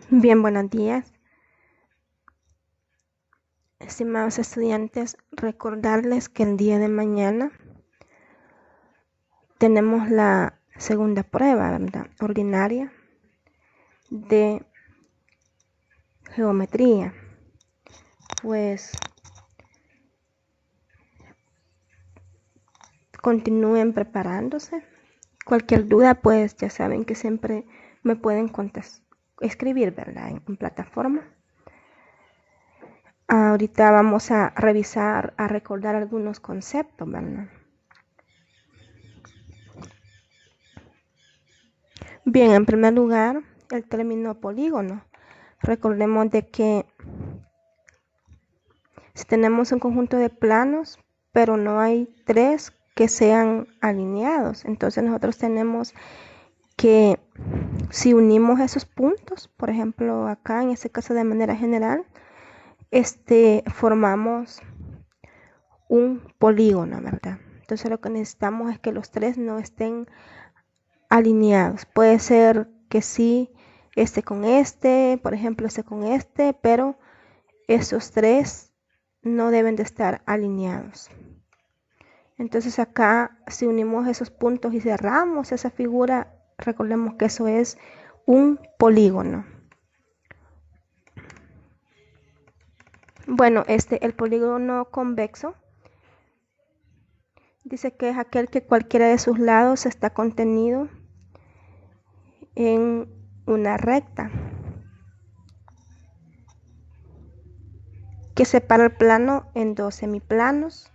Bien, buenos días, estimados estudiantes. Recordarles que el día de mañana tenemos la segunda prueba, ¿verdad? Ordinaria de geometría. Pues continúen preparándose. Cualquier duda, pues ya saben que siempre me pueden escribir, ¿verdad? En plataforma. Ahorita vamos a revisar, a recordar algunos conceptos, ¿verdad? Bien, en primer lugar, el término polígono. Recordemos de que si tenemos un conjunto de planos, pero no hay tres que sean alineados, entonces nosotros tenemos que, si unimos esos puntos, por ejemplo acá en este caso de manera general, formamos un polígono, ¿verdad? Entonces lo que necesitamos es que los tres no estén alineados. Puede ser que sí, este con este, por ejemplo este con este, pero esos tres no deben de estar alineados. Entonces acá, si unimos esos puntos y cerramos esa figura, recordemos que eso es un polígono. Bueno, el polígono convexo dice que es aquel que cualquiera de sus lados está contenido en una recta que separa el plano en dos semiplanos.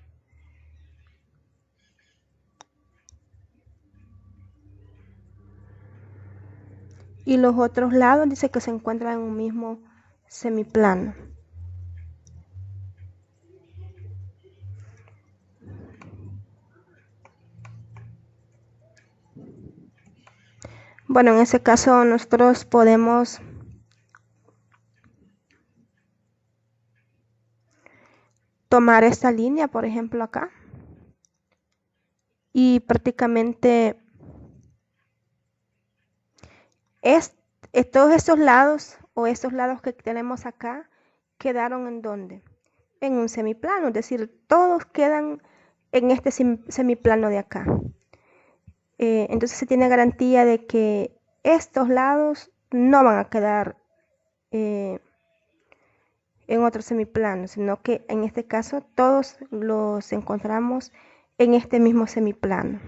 Y los otros lados dice que se encuentran en un mismo semiplano. Bueno, en ese caso nosotros podemos tomar esta línea, por ejemplo acá, y prácticamente todos estos lados o estos lados que tenemos acá quedaron en ¿dónde? En un semiplano, es decir, todos quedan en este semiplano de acá. Entonces se tiene garantía de que estos lados no van a quedar en otro semiplano, sino que en este caso todos los encontramos en este mismo semiplano.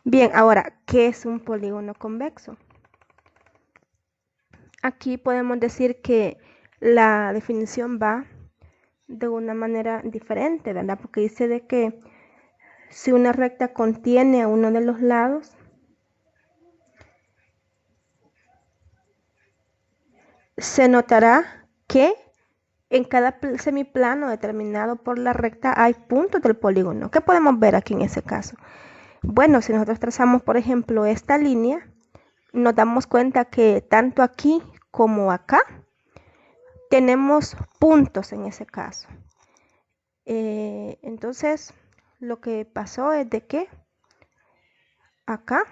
Bien, ahora, ¿qué es un polígono convexo? Aquí podemos decir que la definición va de una manera diferente, ¿verdad? Porque dice de que si una recta contiene a uno de los lados, se notará que en cada semiplano determinado por la recta hay puntos del polígono. ¿Qué podemos ver aquí en ese caso? Bueno, si nosotros trazamos, por ejemplo, esta línea, nos damos cuenta que tanto aquí como acá tenemos puntos en ese caso. Entonces, lo que pasó es de que acá,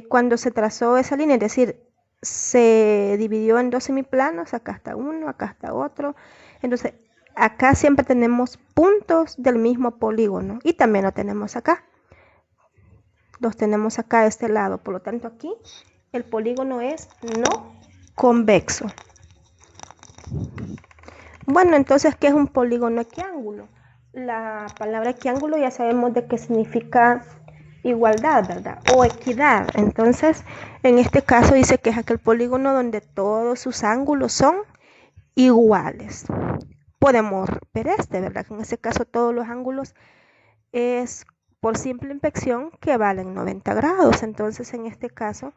cuando se trazó esa línea, es decir, se dividió en dos semiplanos, acá está uno, acá está otro. Entonces, acá siempre tenemos puntos del mismo polígono y también lo tenemos acá. Los tenemos acá de este lado, por lo tanto aquí el polígono es no convexo. Bueno, entonces, ¿qué es un polígono equiángulo? La palabra equiángulo ya sabemos de qué significa igualdad, ¿verdad? O equidad. Entonces, en este caso dice que es aquel polígono donde todos sus ángulos son iguales. Podemos ver ¿verdad? Que en este caso todos los ángulos es por simple inspección que valen 90 grados. Entonces, en este caso,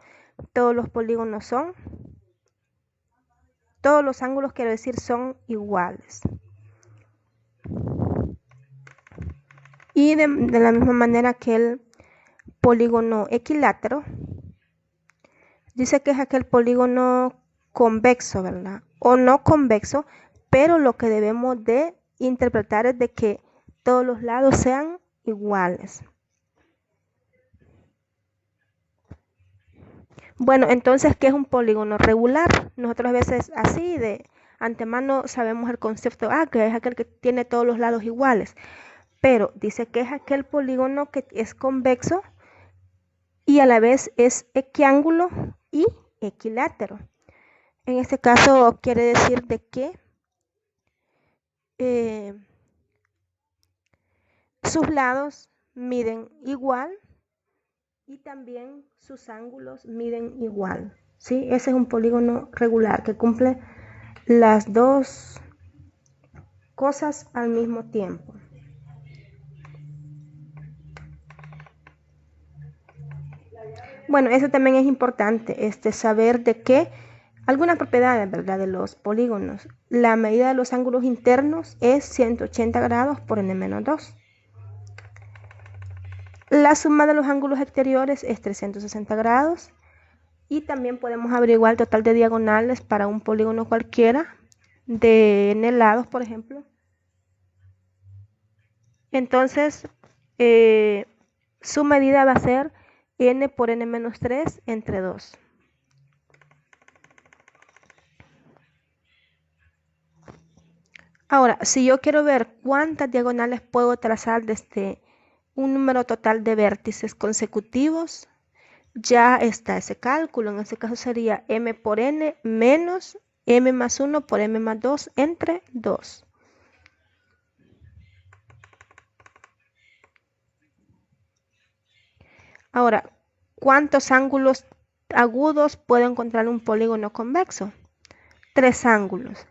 todos los polígonos todos los ángulos, quiero decir, son iguales. Y de la misma manera que el polígono equilátero, dice que es aquel polígono convexo, ¿verdad? O no convexo, pero lo que debemos de interpretar es de que todos los lados sean iguales. Bueno, entonces, ¿qué es un polígono regular? Nosotros a veces así de antemano sabemos el concepto, que es aquel que tiene todos los lados iguales, pero dice que es aquel polígono que es convexo y a la vez es equiángulo y equilátero. En este caso quiere decir de que sus lados miden igual y también sus ángulos miden igual. ¿Sí? Ese es un polígono regular que cumple las dos cosas al mismo tiempo. Bueno, eso también es importante, saber de que algunas propiedades, ¿verdad?, de los polígonos. La medida de los ángulos internos es 180 grados por n-2. La suma de los ángulos exteriores es 360 grados. Y también podemos averiguar el total de diagonales para un polígono cualquiera de n lados, por ejemplo. Entonces, su medida va a ser n por n-3 entre 2. Ahora, si yo quiero ver cuántas diagonales puedo trazar desde un número total de vértices consecutivos, ya está ese cálculo. En este caso sería m por n menos m más 1 por m más 2 entre 2. Ahora, ¿cuántos ángulos agudos puedo encontrar un polígono convexo? 3 ángulos.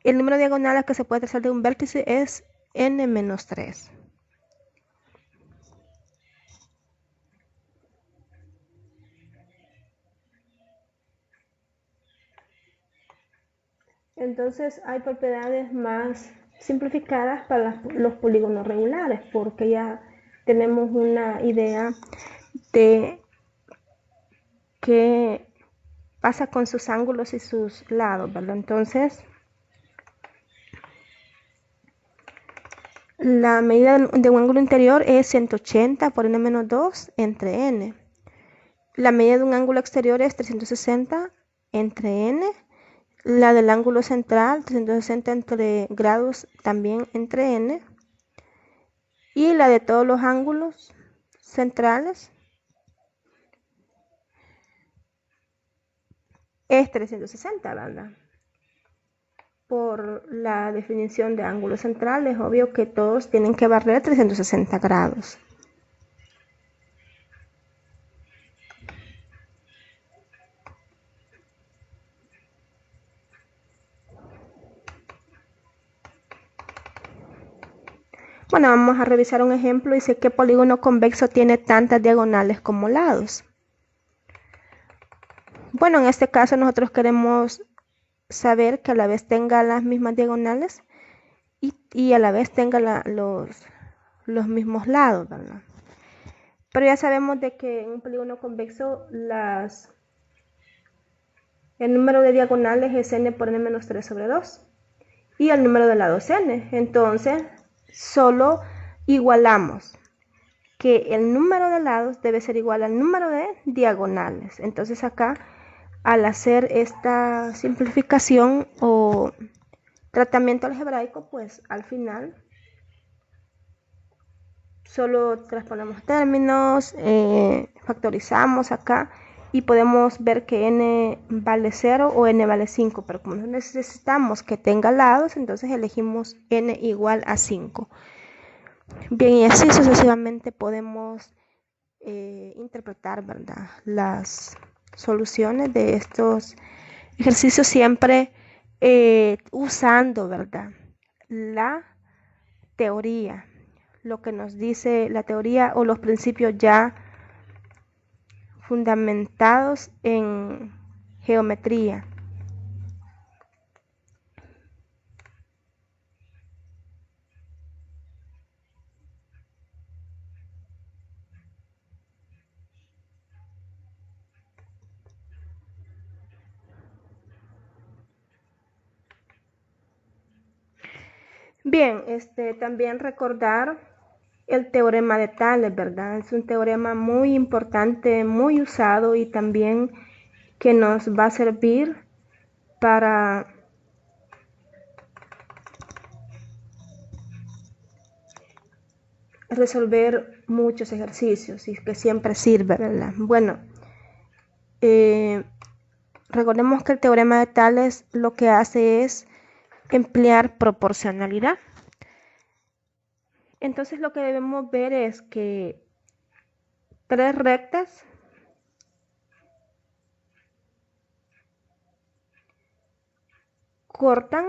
El número de diagonales que se puede trazar de un vértice es n-3. Entonces hay propiedades más simplificadas para los polígonos regulares, porque ya tenemos una idea de qué pasa con sus ángulos y sus lados, ¿verdad? Entonces, la medida de un ángulo interior es 180 por n-2 entre n. La medida de un ángulo exterior es 360 entre n. La del ángulo central, 360 entre grados, también entre n. Y la de todos los ángulos centrales es 360, ¿verdad? Por la definición de ángulo central es obvio que todos tienen que barrer 360 grados. Bueno, vamos a revisar un ejemplo. Dice que polígono convexo tiene tantas diagonales como lados. Bueno, en este caso nosotros queremos saber que a la vez tenga las mismas diagonales y a la vez tenga los mismos lados, ¿verdad? Pero ya sabemos de que en un polígono convexo el número de diagonales es n por n-3 sobre 2 y el número de lados n. Entonces, solo igualamos que el número de lados debe ser igual al número de diagonales. Entonces acá, al hacer esta simplificación o tratamiento algebraico, pues al final solo transponemos términos, factorizamos acá y podemos ver que n vale 0 o n vale 5, pero como necesitamos que tenga lados, entonces elegimos n igual a 5. Bien, y así sucesivamente podemos interpretar, ¿verdad?, las soluciones de estos ejercicios, siempre usando, ¿verdad?, la teoría, lo que nos dice la teoría o los principios ya fundamentados en geometría. Bien, también recordar el teorema de Tales, ¿verdad? Es un teorema muy importante, muy usado y también que nos va a servir para resolver muchos ejercicios y que siempre sirve, ¿verdad? Bueno, recordemos que el teorema de Tales lo que hace es emplear proporcionalidad. Entonces lo que debemos ver es que tres rectas cortan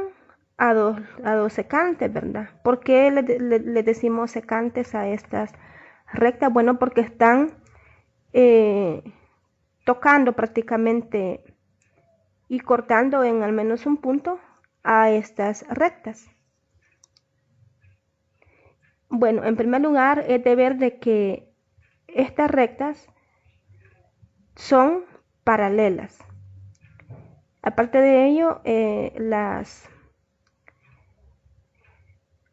a dos secantes, ¿verdad? ¿Por qué le decimos secantes a estas rectas? Bueno, porque están tocando prácticamente y cortando en al menos un punto a estas rectas. Bueno, en primer lugar es de ver de que estas rectas son paralelas. Aparte de ello,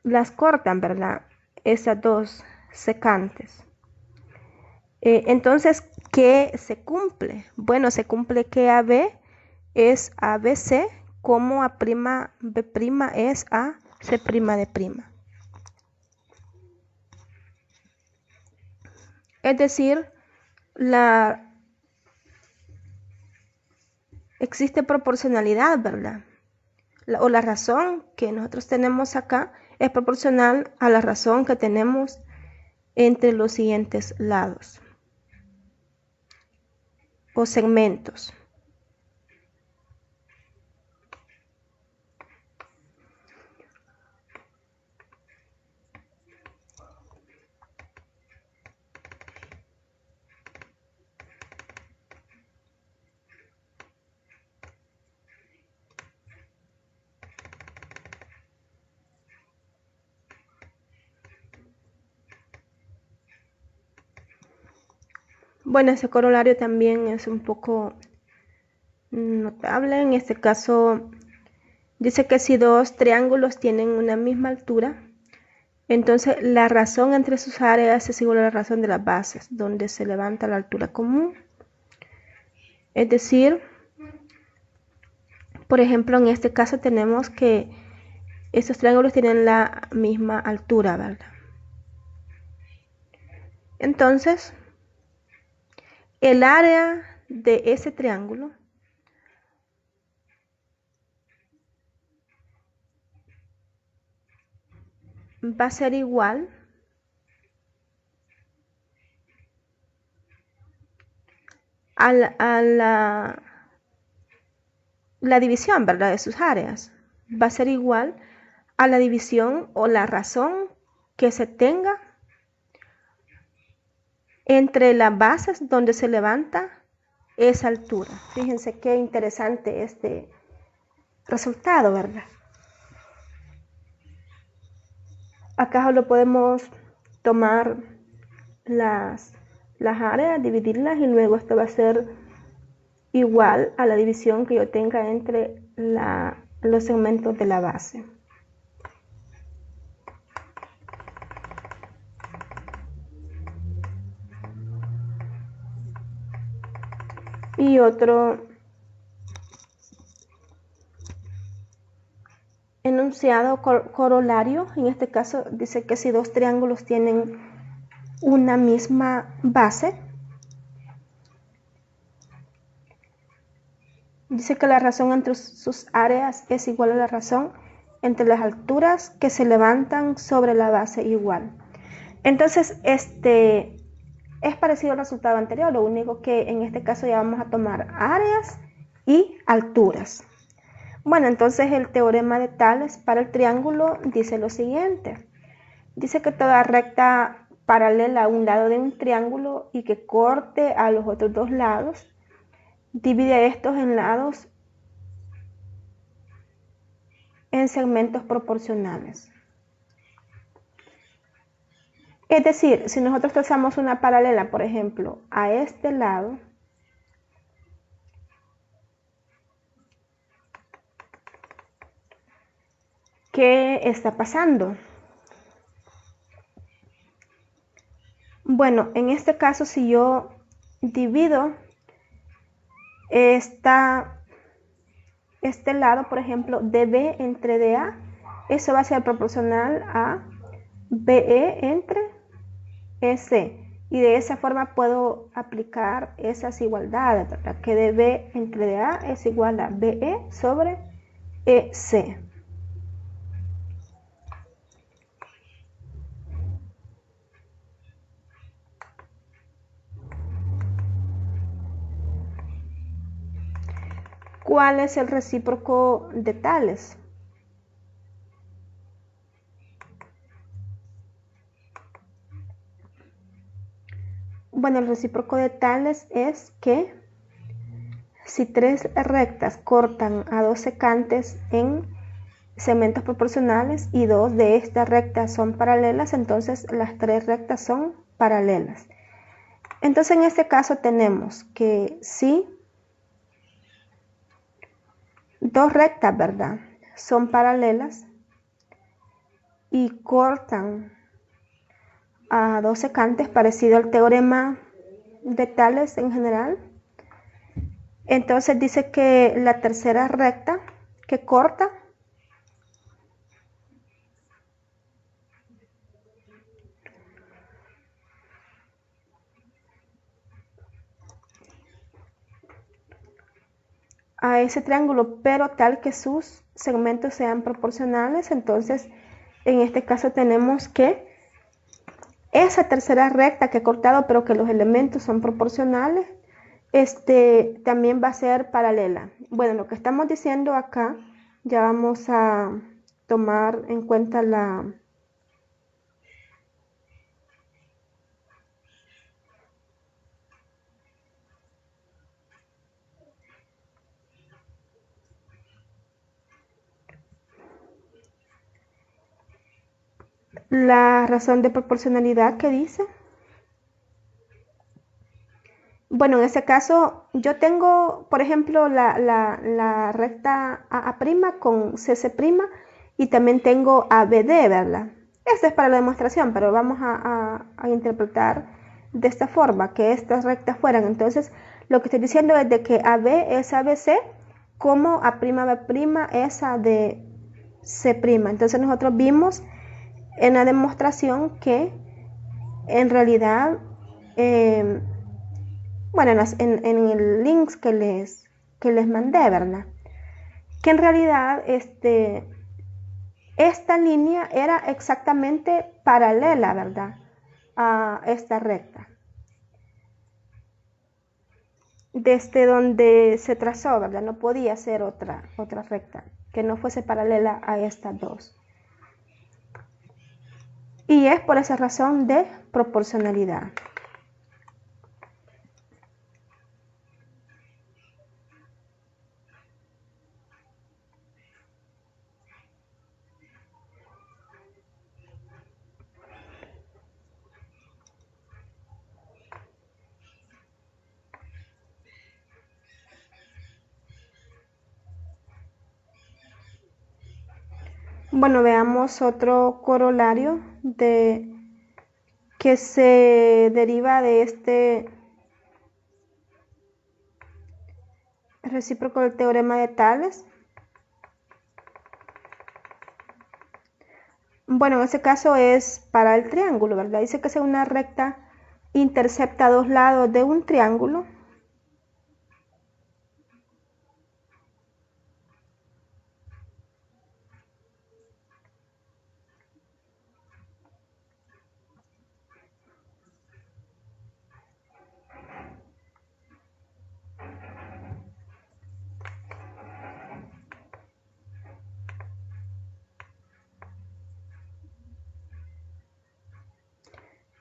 las cortan, ¿verdad? Esas dos secantes. Entonces, ¿qué se cumple? Bueno, se cumple que AB es ABC, como A' B' es A C' D'. Es decir, existe proporcionalidad, ¿verdad? La razón que nosotros tenemos acá es proporcional a la razón que tenemos entre los siguientes lados o segmentos. Bueno, ese corolario también es un poco notable. En este caso, dice que si dos triángulos tienen una misma altura, entonces la razón entre sus áreas es igual a la razón de las bases, donde se levanta la altura común. Es decir, por ejemplo, en este caso tenemos que estos triángulos tienen la misma altura, ¿verdad? Entonces, el área de ese triángulo va a ser igual a la división, ¿verdad? De sus áreas. Va a ser igual a la división o la razón que se tenga entre las bases donde se levanta esa altura. Fíjense qué interesante este resultado, ¿verdad? Acá solo podemos tomar las áreas, dividirlas y luego esto va a ser igual a la división que yo tenga entre los segmentos de la base. Y otro enunciado corolario, en este caso dice que si dos triángulos tienen una misma base, dice que la razón entre sus áreas es igual a la razón entre las alturas que se levantan sobre la base igual. Entonces, es parecido al resultado anterior, lo único que en este caso ya vamos a tomar áreas y alturas. Bueno, entonces el teorema de Tales para el triángulo dice lo siguiente. Dice que toda recta paralela a un lado de un triángulo y que corte a los otros dos lados, divide estos en lados en segmentos proporcionales. Es decir, si nosotros trazamos una paralela, por ejemplo, a este lado, ¿Qué está pasando? Bueno, en este caso, si yo divido este lado, por ejemplo, DB entre DA, eso va a ser proporcional a BE entre EC. Y de esa forma puedo aplicar esas igualdades, ¿verdad? Que DB entre DA es igual a BE sobre EC. ¿Cuál es el recíproco de tales? Bueno, el recíproco de tales es que si tres rectas cortan a dos secantes en segmentos proporcionales y dos de estas rectas son paralelas, entonces las tres rectas son paralelas. Entonces en este caso tenemos que si dos rectas, ¿verdad?, son paralelas y cortan a dos secantes, parecido al teorema de Tales en general, entonces dice que la tercera recta que corta a ese triángulo, pero tal que sus segmentos sean proporcionales, entonces en este caso tenemos que esa tercera recta que he cortado, pero que los elementos son proporcionales, también va a ser paralela. Bueno, lo que estamos diciendo acá, ya vamos a tomar en cuenta la razón de proporcionalidad que dice. Bueno, en este caso yo tengo, por ejemplo, la recta AA' con CC' y también tengo ABD, ¿verdad? Esto es para la demostración, pero vamos a interpretar de esta forma, que estas rectas fueran. Entonces, lo que estoy diciendo es de que AB es ABC, como A'B' es ADC'. Entonces nosotros vimos en la demostración que en realidad bueno, en el links que les mandé, ¿verdad? Que en realidad esta línea era exactamente paralela, ¿verdad?, a esta recta. Desde donde se trazó, ¿verdad? No podía ser otra recta que no fuese paralela a estas dos. Y es por esa razón de proporcionalidad. Bueno, veamos otro corolario que se deriva de este recíproco del teorema de Tales. Bueno, en este caso es para el triángulo, ¿verdad? Dice que si una recta intercepta dos lados de un triángulo,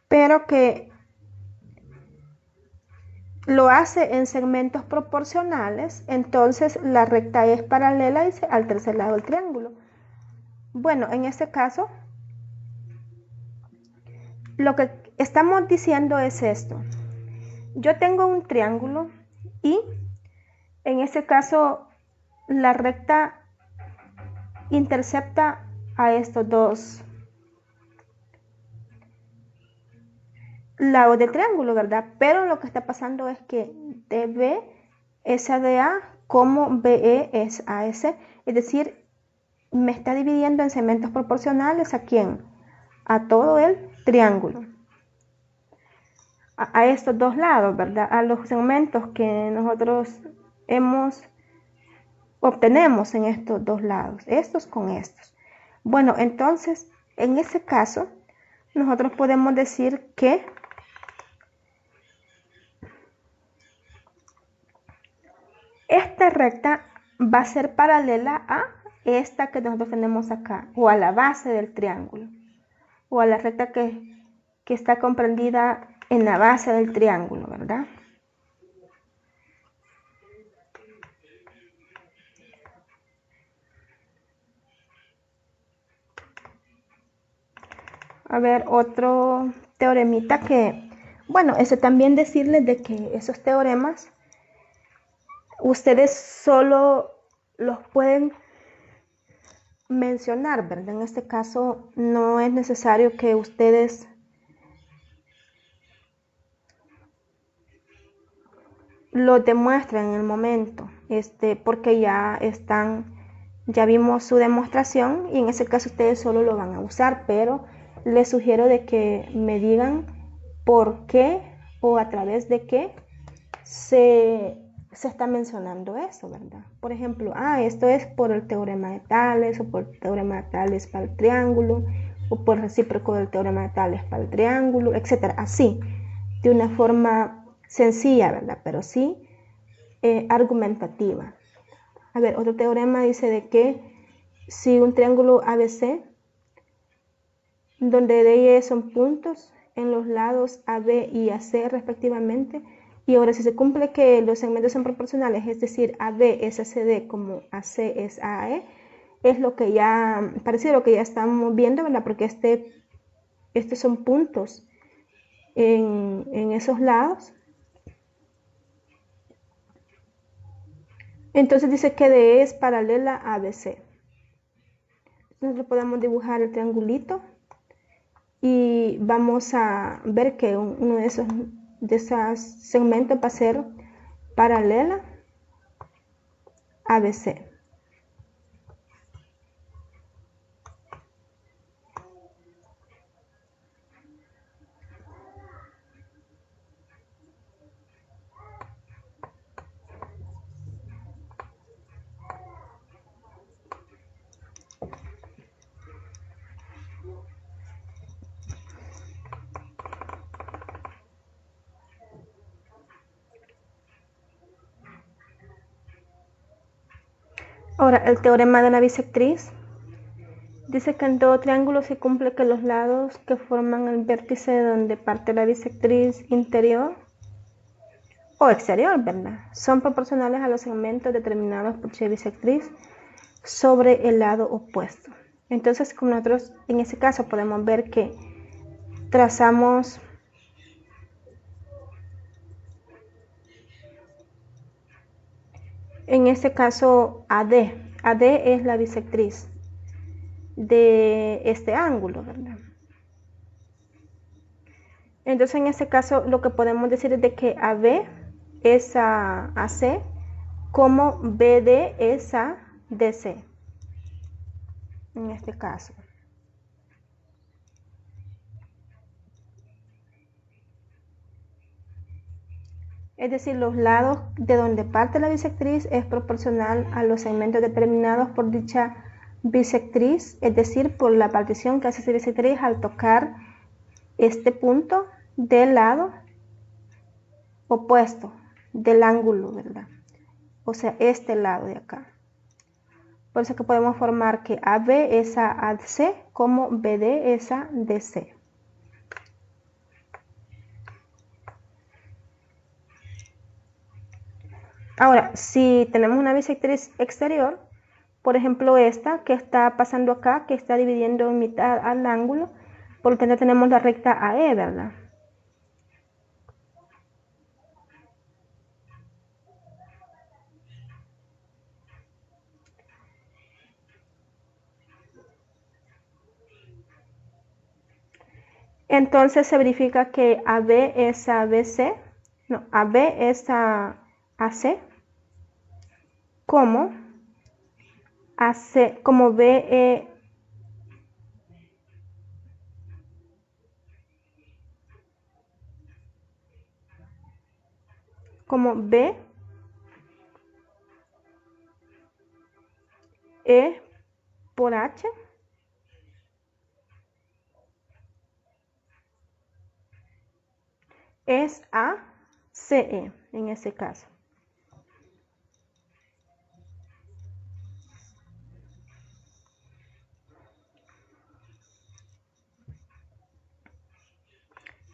pero que lo hace en segmentos proporcionales, entonces la recta es paralela al tercer lado del triángulo. Bueno, en este caso, lo que estamos diciendo es esto. Yo tengo un triángulo y en este caso la recta intercepta a estos dos lados del triángulo, ¿verdad? Pero lo que está pasando es que DB es ADA como BE es AS, es decir, me está dividiendo en segmentos proporcionales. ¿A quién? A todo el triángulo. A estos dos lados, ¿verdad? A los segmentos que nosotros obtenemos en estos dos lados, estos con estos. Bueno, entonces, en ese caso, nosotros podemos decir que esta recta va a ser paralela a esta que nosotros tenemos acá, o a la base del triángulo, o a la recta que está comprendida en la base del triángulo, ¿verdad? A ver, otro teoremita que, bueno, eso también decirles de que esos teoremas ustedes solo los pueden mencionar, ¿verdad? En este caso no es necesario que ustedes lo demuestren en el momento, porque ya vimos su demostración y en ese caso ustedes solo lo van a usar, pero les sugiero de que me digan por qué o a través de qué se está mencionando eso, ¿verdad? Por ejemplo, esto es por el teorema de Tales o por el teorema de Tales para el triángulo o por el recíproco del teorema de Tales para el triángulo, etcétera. Así, de una forma sencilla, ¿verdad? Pero sí argumentativa. A ver, otro teorema dice de que si un triángulo ABC, donde D y E son puntos en los lados AB y AC respectivamente, y ahora si se cumple que los segmentos son proporcionales, es decir, AB es a CD como AC es a AE, es lo que ya, parecido a lo que ya estamos viendo, ¿verdad? Porque estos son puntos en esos lados. Entonces dice que DE es paralela a ABC. Nosotros podemos dibujar el triangulito y vamos a ver que uno de esos segmentos va a ser paralela a ABC. Ahora, el teorema de la bisectriz dice que en todo triángulo se cumple que los lados que forman el vértice de donde parte la bisectriz interior o exterior, ¿verdad? Son proporcionales a los segmentos determinados por dicha bisectriz sobre el lado opuesto. Entonces, como nosotros en ese caso podemos ver que trazamos en este caso AD. AD es la bisectriz de este ángulo, ¿verdad? Entonces en este caso lo que podemos decir es de que AB es a AC como BD es a DC. En este caso. Es decir, los lados de donde parte la bisectriz es proporcional a los segmentos determinados por dicha bisectriz, es decir, por la partición que hace esa bisectriz al tocar este punto del lado opuesto del ángulo, ¿verdad? O sea, este lado de acá. Por eso que podemos formar que AB es a AC como BD es a DC. Ahora, si tenemos una bisectriz exterior, por ejemplo esta que está pasando acá, que está dividiendo en mitad al ángulo, por lo tanto tenemos la recta AE, ¿verdad? Entonces se verifica que AB es a BC, no, AB es a AC, como AC, como BE, como B, E por H, es a CE en ese caso.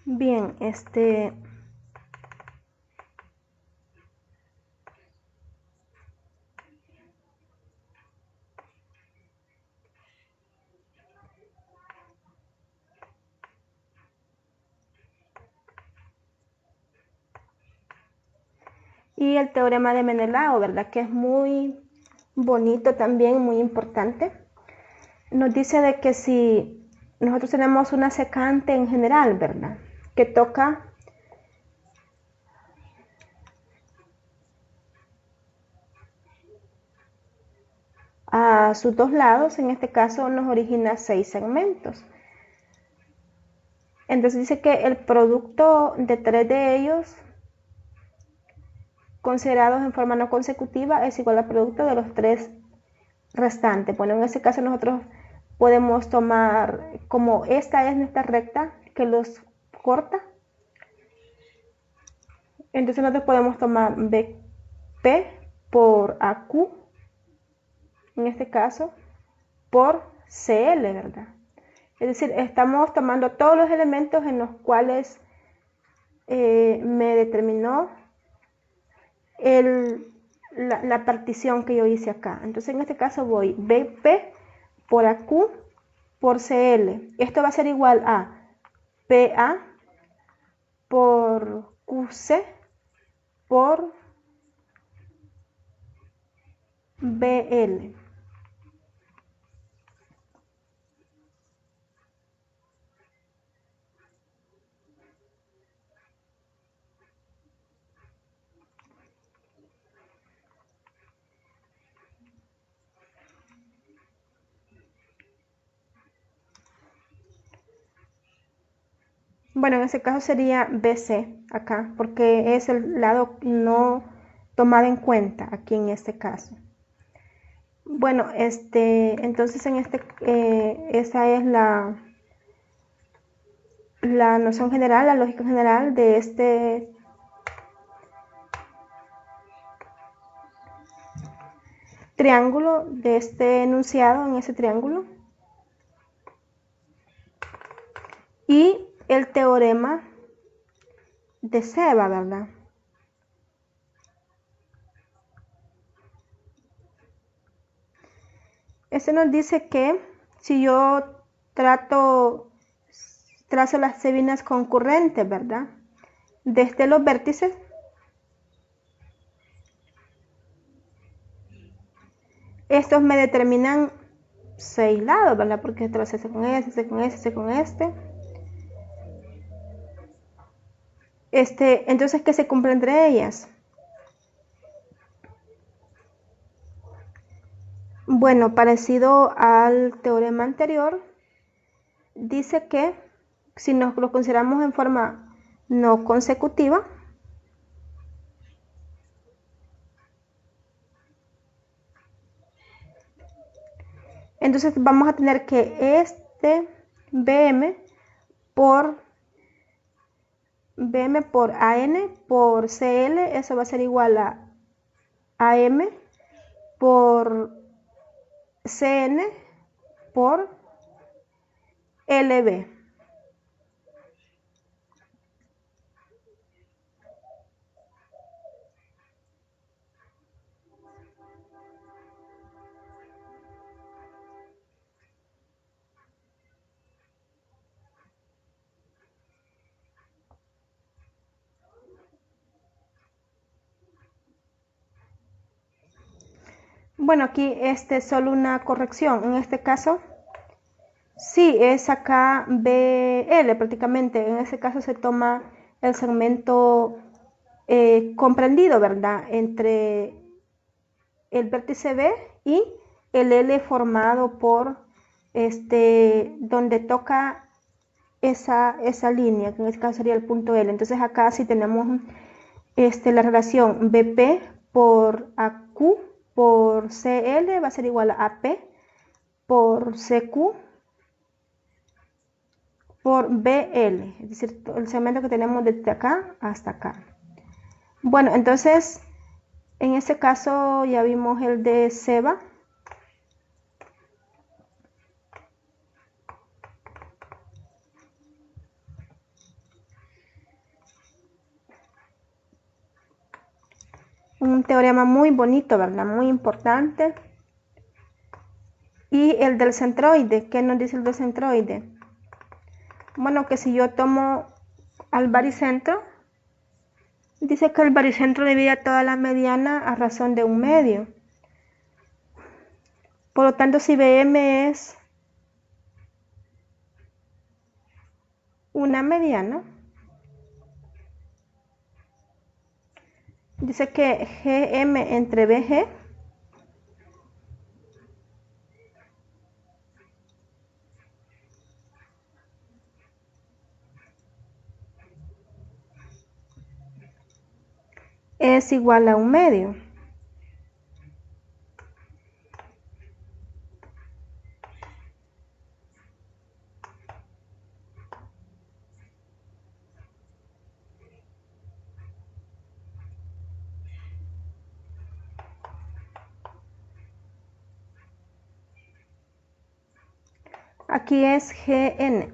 Bien, y el teorema de Menelao, ¿verdad? Que es muy bonito también, muy importante. Nos dice de que si nosotros tenemos una secante en general, ¿verdad? Que toca a sus dos lados, en este caso nos origina 6 segmentos. Entonces dice que el producto de 3 de ellos considerados en forma no consecutiva es igual al producto de los 3 restantes. Bueno, en ese caso nosotros podemos tomar, como esta es nuestra recta que los corta, entonces nosotros podemos tomar BP por AQ, en este caso, por CL, ¿verdad? Es decir, estamos tomando todos los elementos en los cuales me determinó la partición que yo hice acá. Entonces en este caso voy BP por AQ por CL. Esto va a ser igual a PA por QC por BL. Bueno, en ese caso sería BC acá, porque es el lado no tomado en cuenta aquí en este caso. Bueno, entonces esa es la noción general, la lógica general de este triángulo, de este enunciado en ese triángulo. Y el teorema de Seba, ¿verdad? Este nos dice que si yo trazo las cebinas concurrentes, ¿verdad? Desde los vértices, estos me determinan 6 lados, ¿verdad? Porque esto lo hace con este, con este, con este. Entonces, ¿qué se cumple entre ellas? Bueno, parecido al teorema anterior, dice que si nos lo consideramos en forma no consecutiva, entonces vamos a tener que BM por AN por CL, eso va a ser igual a AM por CN por LB. Bueno, aquí solo una corrección. En este caso Sí, es acá BL prácticamente. En ese caso se toma el segmento comprendido, ¿verdad? Entre el vértice B y el L formado por donde toca esa línea, que en este caso sería el punto L. Entonces acá sí tenemos la relación BP por AQ por CL va a ser igual a AP por CQ por BL, es decir, el segmento que tenemos desde acá hasta acá. Bueno, entonces, en este caso ya vimos el de SEBA. Un teorema muy bonito, ¿verdad? Muy importante. Y el del centroide, ¿qué nos dice el del centroide? Bueno, que si yo tomo al baricentro, dice que el baricentro divide a toda la mediana a razón de 1/2. Por lo tanto, si BM es una mediana, dice que GM entre BG es igual a 1/2. Aquí es GN.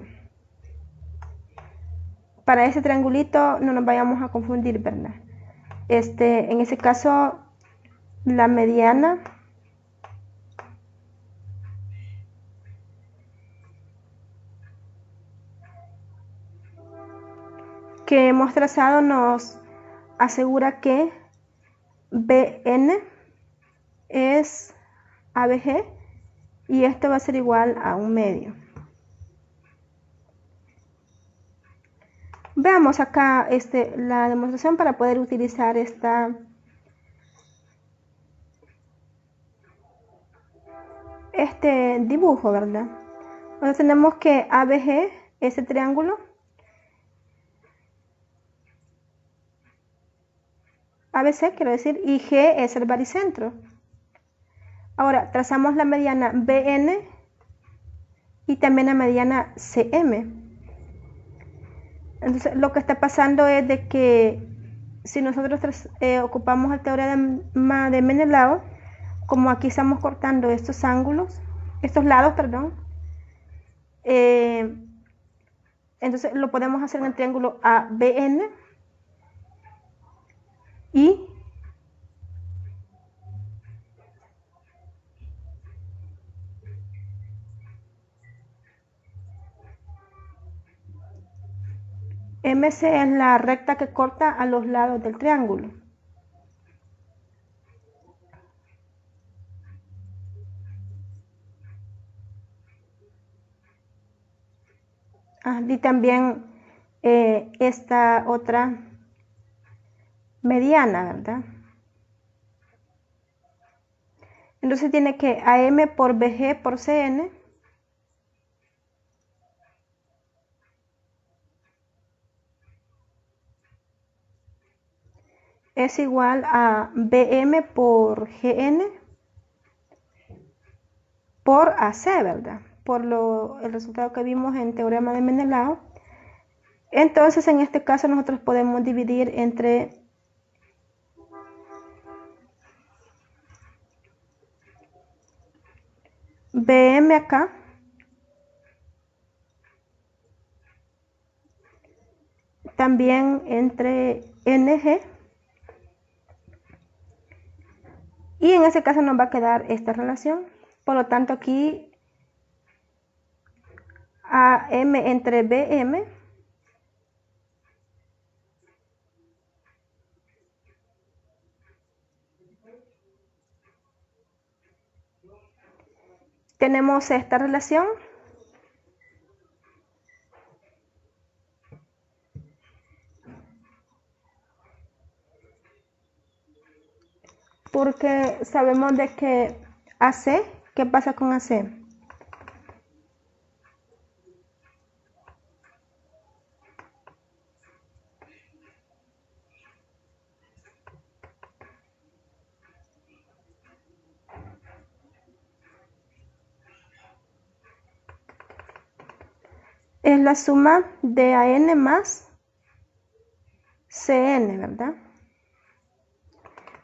Para ese triangulito no nos vayamos a confundir, ¿verdad? En ese caso, la mediana que hemos trazado nos asegura que BN es ABG y esto va a ser igual a 1/2. Veamos acá la demostración para poder utilizar este dibujo, ¿verdad? Entonces tenemos que ABG, ese triángulo, ABC quiero decir, y G es el baricentro. Ahora trazamos la mediana BN y también la mediana CM. Entonces lo que está pasando es de que si nosotros ocupamos el teorema de Menelao, como aquí estamos cortando estos ángulos, estos lados, perdón, entonces lo podemos hacer en el triángulo ABN y MC es la recta que corta a los lados del triángulo. Y también esta otra mediana, ¿verdad? Entonces tiene que AM por BG por CN es igual a BM por GN por AC, ¿verdad? Por el resultado que vimos en teorema de Menelao. Entonces, en este caso, nosotros podemos dividir entre BM acá también entre NG y en ese caso nos va a quedar esta relación. Por lo tanto, aquí AM entre BM tenemos esta relación porque sabemos de que AC, ¿qué pasa con AC? Es la suma de AN más CN, ¿verdad?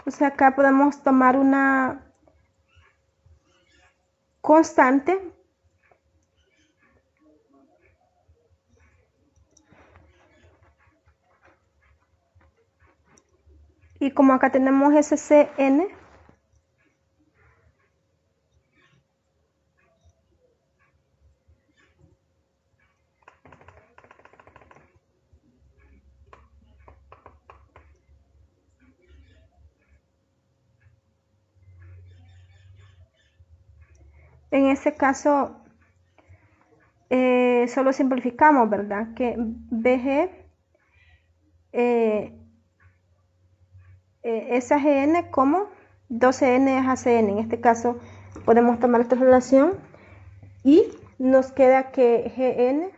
O sea, acá podemos tomar una constante y como acá tenemos ese CN, en ese caso solo simplificamos, ¿verdad? Que BG es AGN como 12N es ACN. En este caso podemos tomar esta relación y nos queda que GN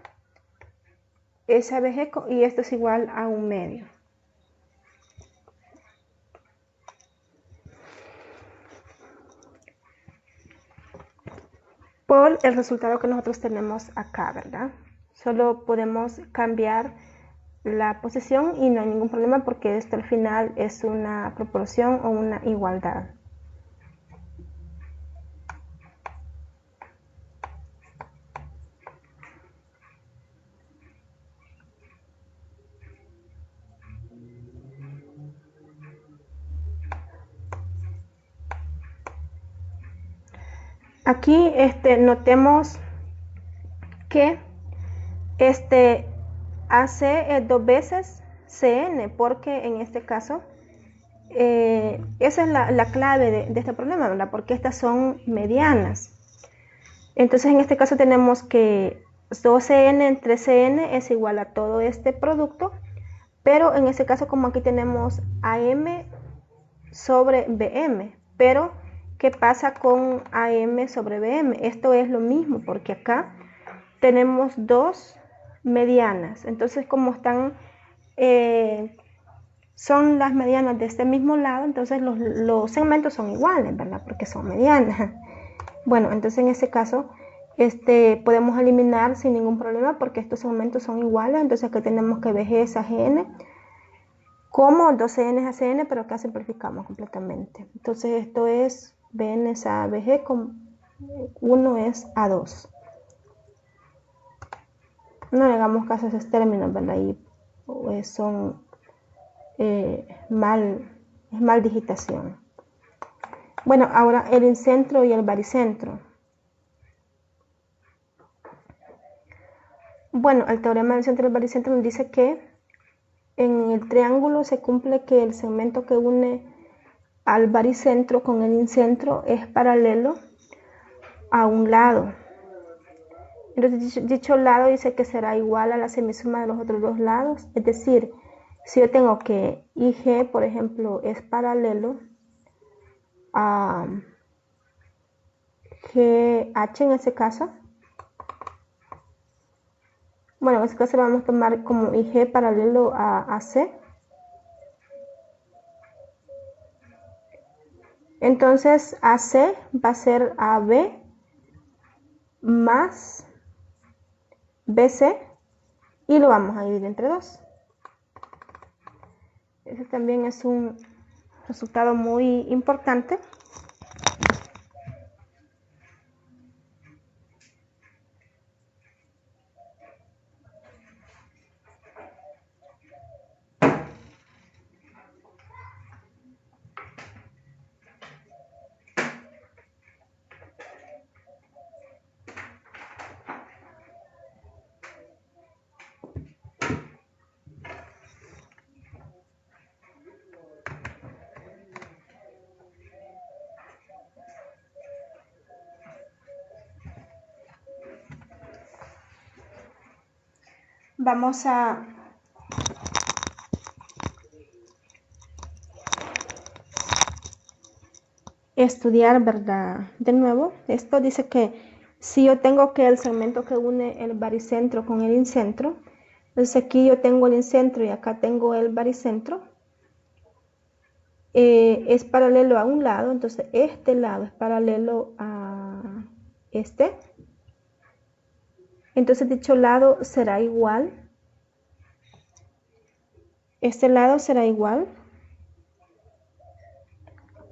es ABG y esto es igual a 1/2. Por el resultado que nosotros tenemos acá, ¿verdad? Solo podemos cambiar la posición y no hay ningún problema porque esto al final es una proporción o una igualdad. Aquí notemos que AC es 2 veces CN porque en este caso esa es la clave de este problema, ¿verdad? Porque estas son medianas. Entonces en este caso tenemos que 2CN entre CN es igual a todo este producto, pero en este caso como aquí tenemos AM sobre BM, pero ¿qué pasa con AM sobre BM? Esto es lo mismo porque acá tenemos dos medianas, entonces como están son las medianas de este mismo lado, entonces los segmentos son iguales, ¿verdad? Porque son medianas. Bueno, entonces en este caso podemos eliminar sin ningún problema porque estos segmentos son iguales, entonces aquí tenemos que BG es AGN como 2CN es ACN, pero acá simplificamos completamente. Entonces esto es BN es a BG, 1 es a 2. No le hagamos caso a esos términos, ¿verdad? Y son mal digitación. Bueno, ahora el incentro y el baricentro. Bueno, el teorema del centro y el baricentro nos dice que en el triángulo se cumple que el segmento que une al baricentro con el incentro es paralelo a un lado. Entonces, dicho lado dice que será igual a la semisuma de los otros dos lados. Es decir, si yo tengo que IG, por ejemplo, es paralelo a GH en ese caso. Bueno, en este caso lo vamos a tomar como IG paralelo a AC. Entonces, AC va a ser AB más BC y lo vamos a dividir entre 2. Ese también es un resultado muy importante. Vamos a estudiar, ¿verdad? De nuevo, esto dice que si yo tengo que el segmento que une el baricentro con el incentro, entonces aquí yo tengo el incentro y acá tengo el baricentro, es paralelo a un lado, entonces este lado es paralelo a este, entonces dicho lado será igual, este lado será igual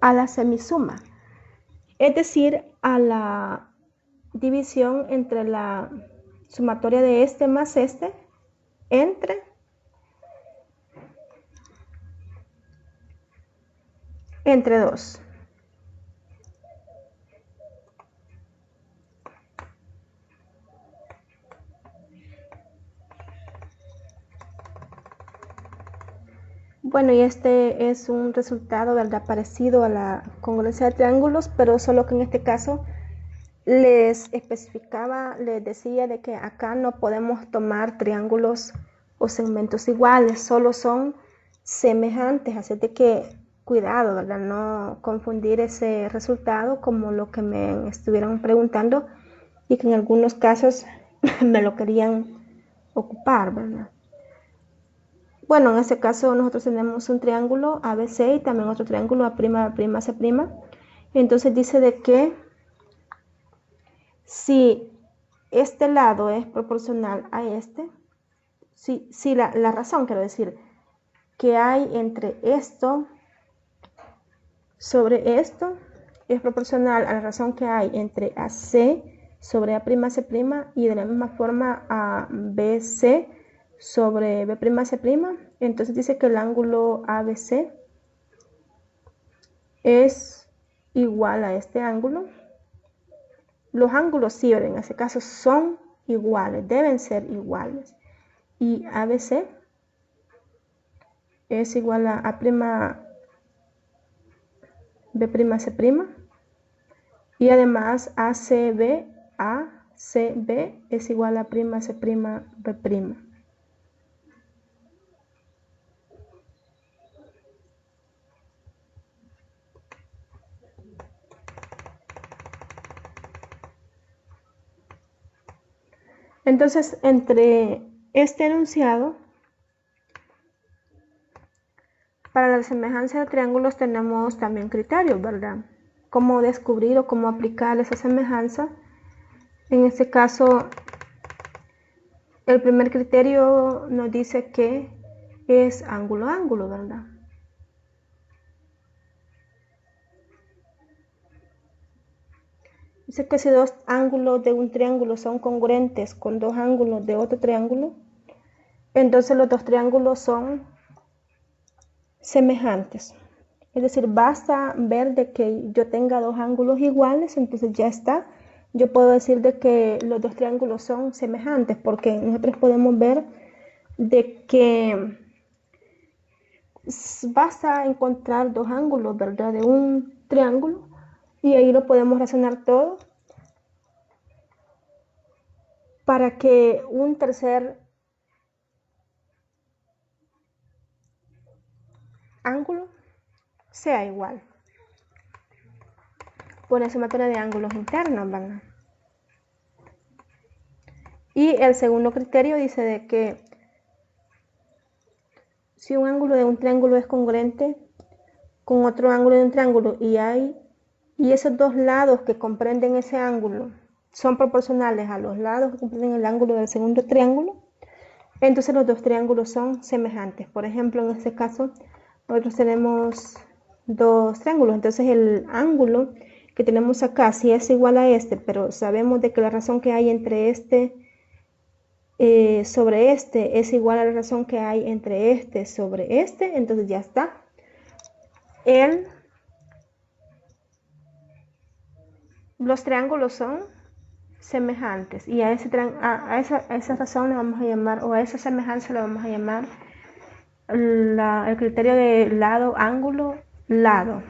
a la semisuma, es decir, a la división entre la sumatoria de este más este entre 2. Bueno, y este es un resultado, ¿verdad? Parecido a la congruencia de triángulos, pero solo que en este caso les especificaba, les decía de que acá no podemos tomar triángulos o segmentos iguales, solo son semejantes, así de que cuidado, ¿verdad? No confundir ese resultado como lo que me estuvieron preguntando y que en algunos casos me lo querían ocupar, ¿verdad? Bueno, en este caso nosotros tenemos un triángulo ABC y también otro triángulo A'B'C'. Entonces dice de que si este lado es proporcional a este, si la razón, quiero decir, que hay entre esto sobre esto es proporcional a la razón que hay entre AC sobre A'C' y de la misma forma a BC sobre B'C', entonces dice que el ángulo ABC es igual a este ángulo. Los ángulos siempre en este caso son iguales, deben ser iguales. Y ABC es igual a B'C'. Y además ACB es igual a C'B'. Entonces, entre este enunciado, para la semejanza de triángulos tenemos también criterios, ¿verdad? Cómo descubrir o cómo aplicar esa semejanza. En este caso, el primer criterio nos dice que es ángulo a ángulo, ¿verdad? Dice que si dos ángulos de un triángulo son congruentes con dos ángulos de otro triángulo, entonces los dos triángulos son semejantes. Es decir, basta ver de que yo tenga dos ángulos iguales, entonces ya está. Yo puedo decir de que los dos triángulos son semejantes, porque nosotros podemos ver de que basta encontrar dos ángulos, ¿verdad? De un triángulo, y ahí lo podemos razonar todo para que un tercer ángulo sea igual. Por esa materia de ángulos internos, ¿verdad? Y el segundo criterio dice de que si un ángulo de un triángulo es congruente con otro ángulo de un triángulo y esos dos lados que comprenden ese ángulo son proporcionales a los lados que comprenden el ángulo del segundo triángulo, entonces los dos triángulos son semejantes. Por ejemplo, en este caso, nosotros tenemos dos triángulos, entonces el ángulo que tenemos acá, si es igual a este, pero sabemos de que la razón que hay entre este sobre este es igual a la razón que hay entre este sobre este, entonces ya está. Los triángulos son semejantes y a esa razón le vamos a llamar, o a esa semejanza le vamos a llamar el criterio de lado, ángulo, lado.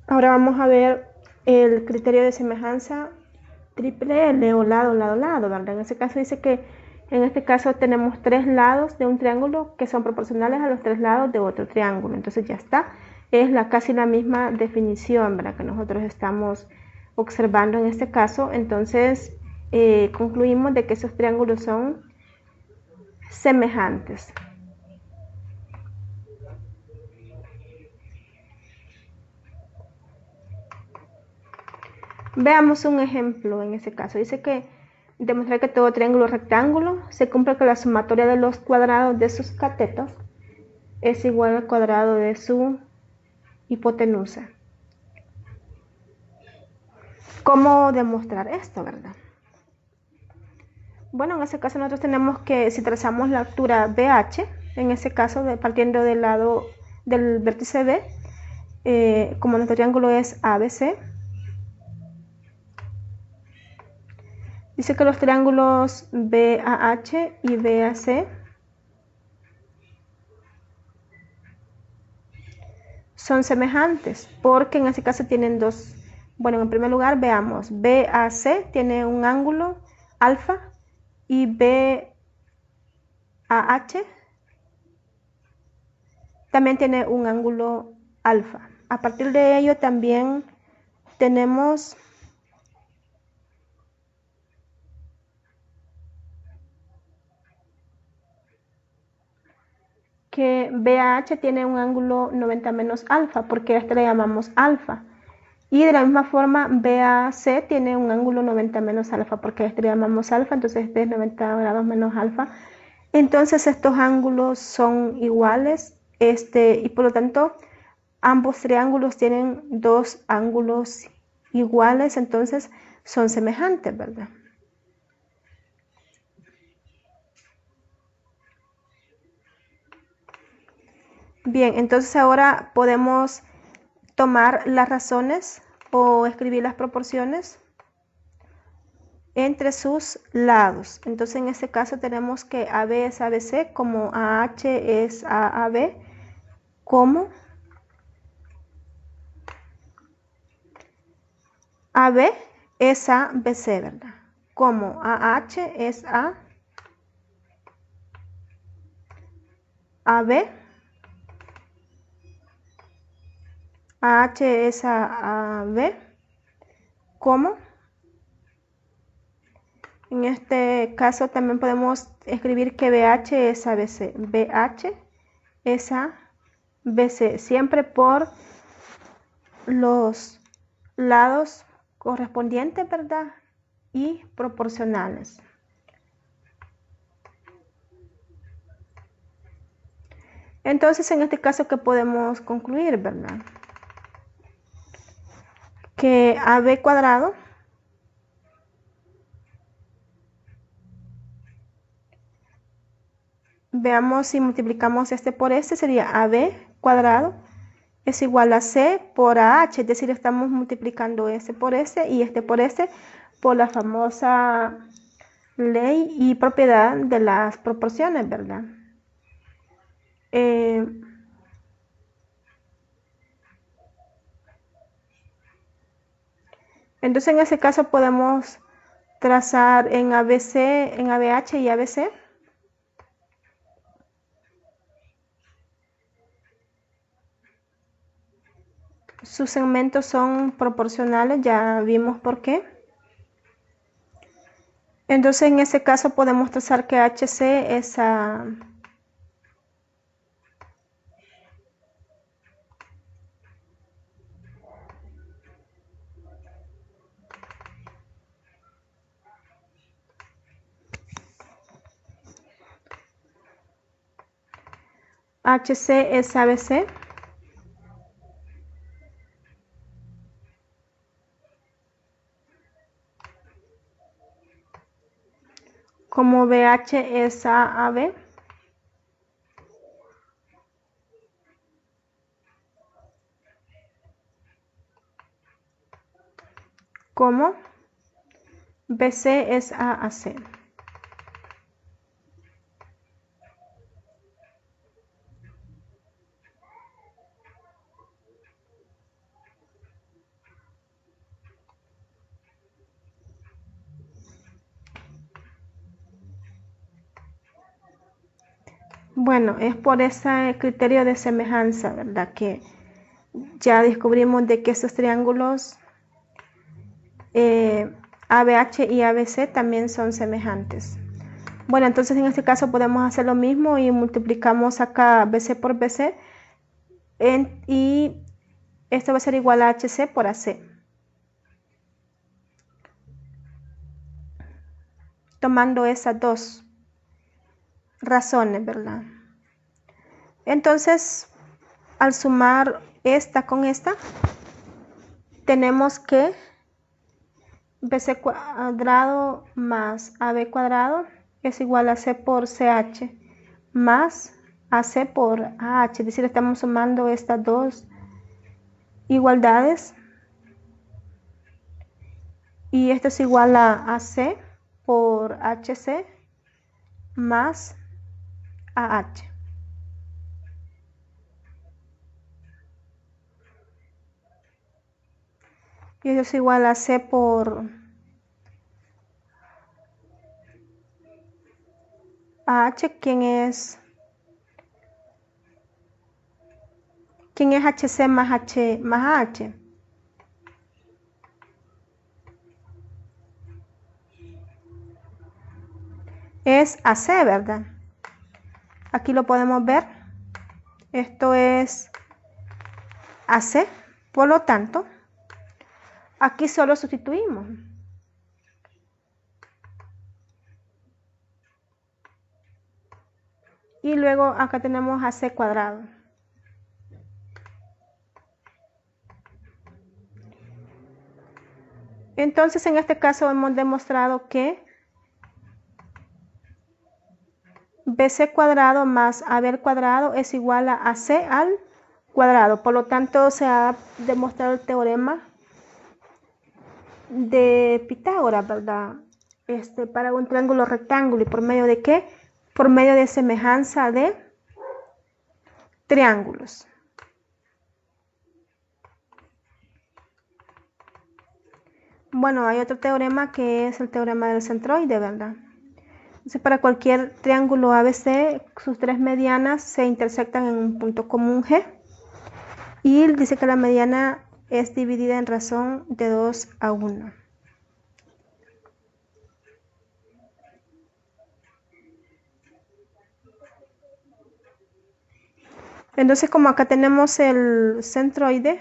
Ahora vamos a ver el criterio de semejanza triple L o lado, lado, lado, ¿verdad? En ese caso dice que en este caso tenemos tres lados de un triángulo que son proporcionales a los tres lados de otro triángulo. Entonces ya está. Es casi la misma definición, ¿verdad? Que nosotros estamos observando en este caso. Entonces concluimos de que esos triángulos son semejantes. Veamos un ejemplo en ese caso. Dice que demostrar que todo triángulo rectángulo se cumple con la sumatoria de los cuadrados de sus catetos es igual al cuadrado de su hipotenusa. ¿Cómo demostrar esto, verdad? Bueno, en ese caso nosotros tenemos que, si trazamos la altura BH, en ese caso partiendo del lado del vértice B, como nuestro triángulo es ABC, dice que los triángulos BAH y BAC son semejantes porque en ese caso tienen dos. Bueno, en primer lugar veamos, BAC tiene un ángulo alfa y BAH también tiene un ángulo alfa. A partir de ello también tenemos que BAH tiene un ángulo 90 menos alfa, porque a este le llamamos alfa. Y de la misma forma BAC tiene un ángulo 90 menos alfa, porque a este le llamamos alfa, entonces este es 90 grados menos alfa. Entonces estos ángulos son iguales, y por lo tanto ambos triángulos tienen dos ángulos iguales, entonces son semejantes, ¿verdad? Bien, entonces ahora podemos tomar las razones o escribir las proporciones entre sus lados. Entonces en este caso tenemos que AB es ABC, como AH es AAB, como AB es ABC, ¿verdad? Como AH es AB, AH es AB, como en este caso también podemos escribir que BH es ABC, BH es ABC, siempre por los lados correspondientes, ¿verdad? Y proporcionales. Entonces, en este caso, ¿qué podemos concluir, verdad? Que AB cuadrado veamos si multiplicamos este por este, sería AB cuadrado es igual a C por AH, es decir, estamos multiplicando este por este y este por la famosa ley y propiedad de las proporciones, ¿verdad? Entonces en ese caso podemos trazar en ABC, en ABH y ABC. Sus segmentos son proporcionales, ya vimos por qué. Entonces en ese caso podemos trazar que HC es HC es ABC. Como BH es AB. Como BC es AAC. Bueno, es por ese criterio de semejanza, ¿verdad? Que ya descubrimos de que estos triángulos ABH y ABC también son semejantes. Bueno, entonces en este caso podemos hacer lo mismo y multiplicamos acá BC por BC y esto va a ser igual a HC por AC. Tomando esas dos razones, ¿verdad? Entonces, al sumar esta con esta, tenemos que BC cuadrado más AB cuadrado es igual a C por CH más AC por AH. Es decir, estamos sumando estas dos igualdades y esto es igual a AC por HC más AH. Y eso es igual a C por AH, ¿quién es HC más H más AH? Es AC, ¿verdad? Aquí lo podemos ver. Esto es AC, por lo tanto, aquí solo sustituimos. Y luego acá tenemos AC cuadrado. Entonces, en este caso hemos demostrado que BC cuadrado más AB al cuadrado es igual a AC al cuadrado. Por lo tanto, se ha demostrado el teorema de Pitágoras, ¿verdad? Para un triángulo rectángulo. ¿Y por medio de qué? Por medio de semejanza de triángulos. Bueno, hay otro teorema que es el teorema del centroide, ¿verdad? Entonces, para cualquier triángulo ABC, sus tres medianas se intersectan en un punto común G. Y dice que la mediana es dividida en razón de 2 a 1. Entonces, como acá tenemos el centroide,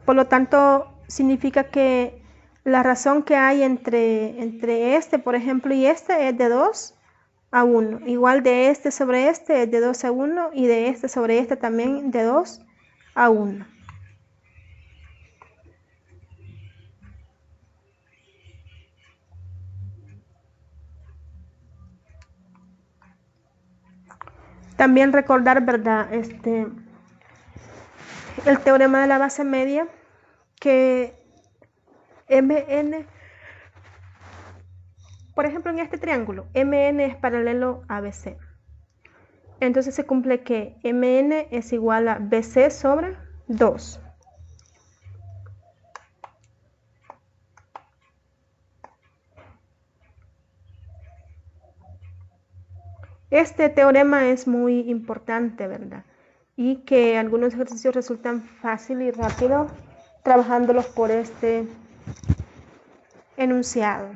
por lo tanto, significa que la razón que hay entre este, por ejemplo, y este es de 2 a 1. Igual de este sobre este es de 2 a 1 y de este sobre este también de 2 a 1. También recordar, ¿verdad? El teorema de la base media, que MN, por ejemplo, en este triángulo, MN es paralelo a BC. Entonces se cumple que MN es igual a BC sobre 2. Este teorema es muy importante, ¿verdad? Y que algunos ejercicios resultan fácil y rápido trabajándolos por este enunciado.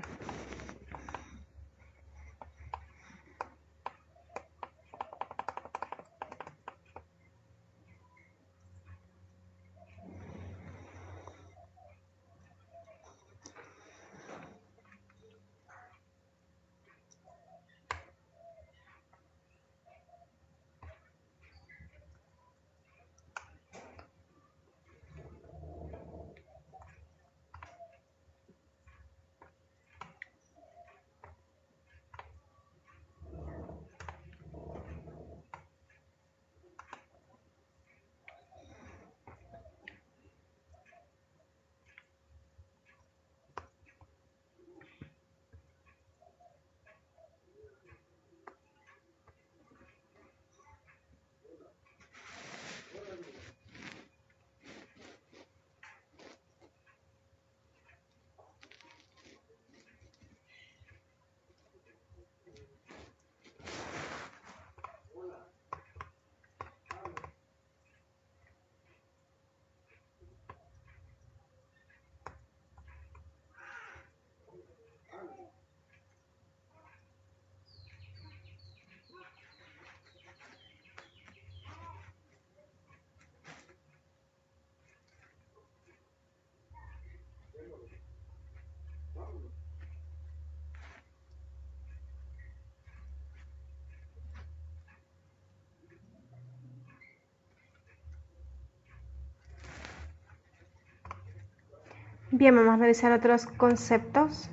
Bien, vamos a revisar otros conceptos.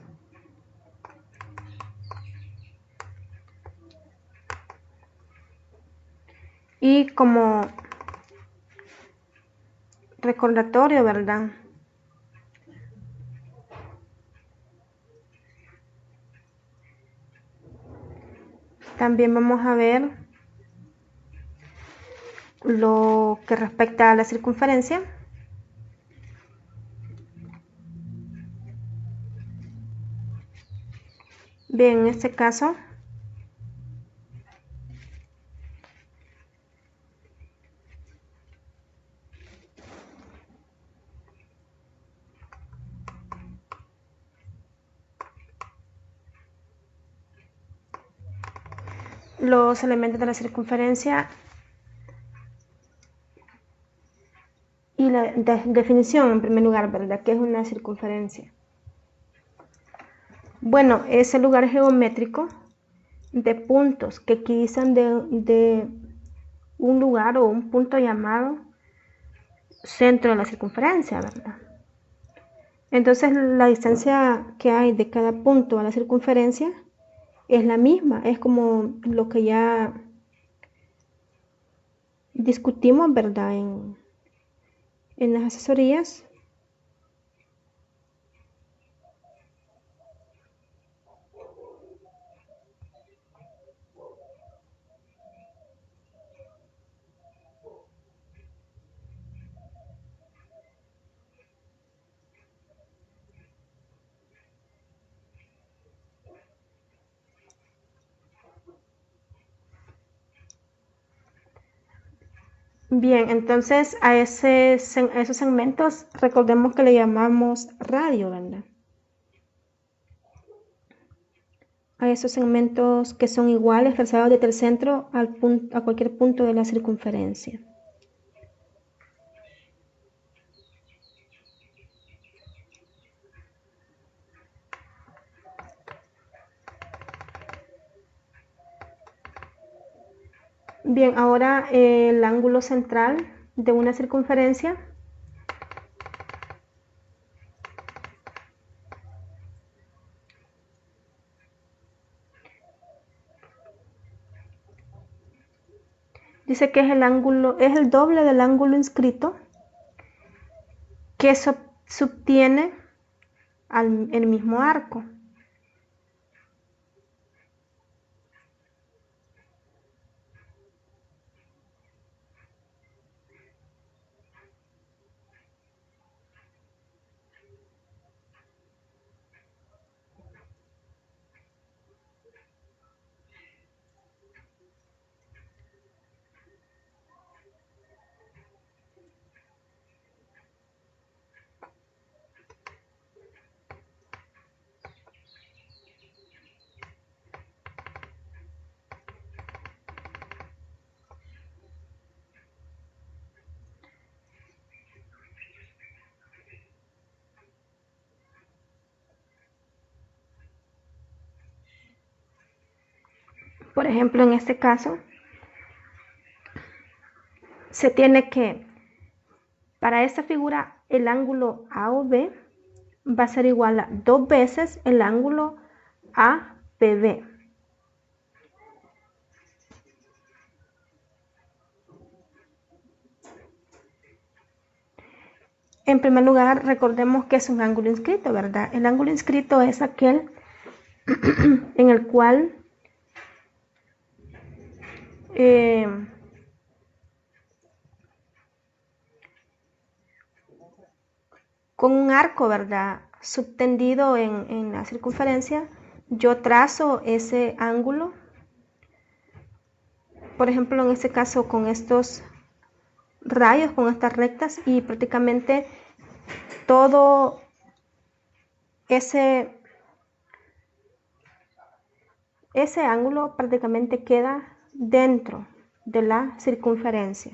Y como recordatorio, ¿verdad? También vamos a ver lo que respecta a la circunferencia. Bien, en este caso los elementos de la circunferencia y la definición en primer lugar, ¿verdad? ¿Qué es una circunferencia? Bueno, es el lugar geométrico de puntos que equidistan de un lugar o un punto llamado centro de la circunferencia, ¿verdad? Entonces la distancia que hay de cada punto a la circunferencia es la misma, es como lo que ya discutimos, ¿verdad? En las asesorías. Bien, entonces a esos segmentos recordemos que le llamamos radio, ¿verdad? A esos segmentos que son iguales trazados desde el centro a cualquier punto de la circunferencia. Bien, ahora el ángulo central de una circunferencia dice que es el doble del ángulo inscrito que subtiene el mismo arco. Por ejemplo, en este caso, se tiene que, para esta figura, el ángulo AOB va a ser igual a 2 veces el ángulo APB. En primer lugar, recordemos que es un ángulo inscrito, ¿verdad? El ángulo inscrito es aquel en el cual con un arco, ¿verdad? Subtendido en la circunferencia, yo trazo ese ángulo. Por ejemplo, en este caso con estos rayos, con estas rectas, y prácticamente todo ese ángulo prácticamente queda dentro de la circunferencia.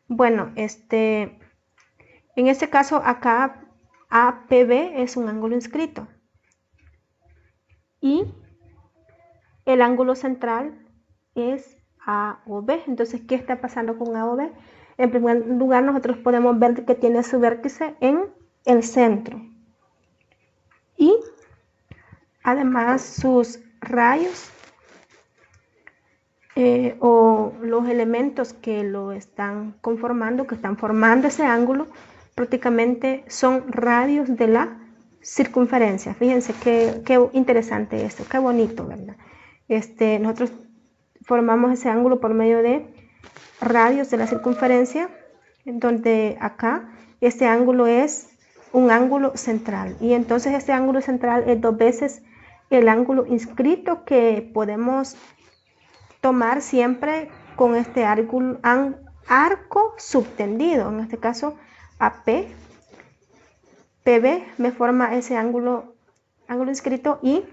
Bueno, en este caso acá APB es un ángulo inscrito y el ángulo central es AOB. Entonces, ¿qué está pasando con AOB? En primer lugar, nosotros podemos ver que tiene su vértice en el centro. Y además sus rayos o los elementos que lo están conformando, que están formando ese ángulo, prácticamente son radios de la circunferencia. Fíjense qué interesante esto, qué bonito, ¿verdad? Nosotros formamos ese ángulo por medio de radios de la circunferencia, en donde acá este ángulo es un ángulo central. Y entonces este ángulo central es 2 veces el ángulo inscrito que podemos tomar siempre con este arco subtendido. En este caso, AP, PB me forma ese ángulo inscrito y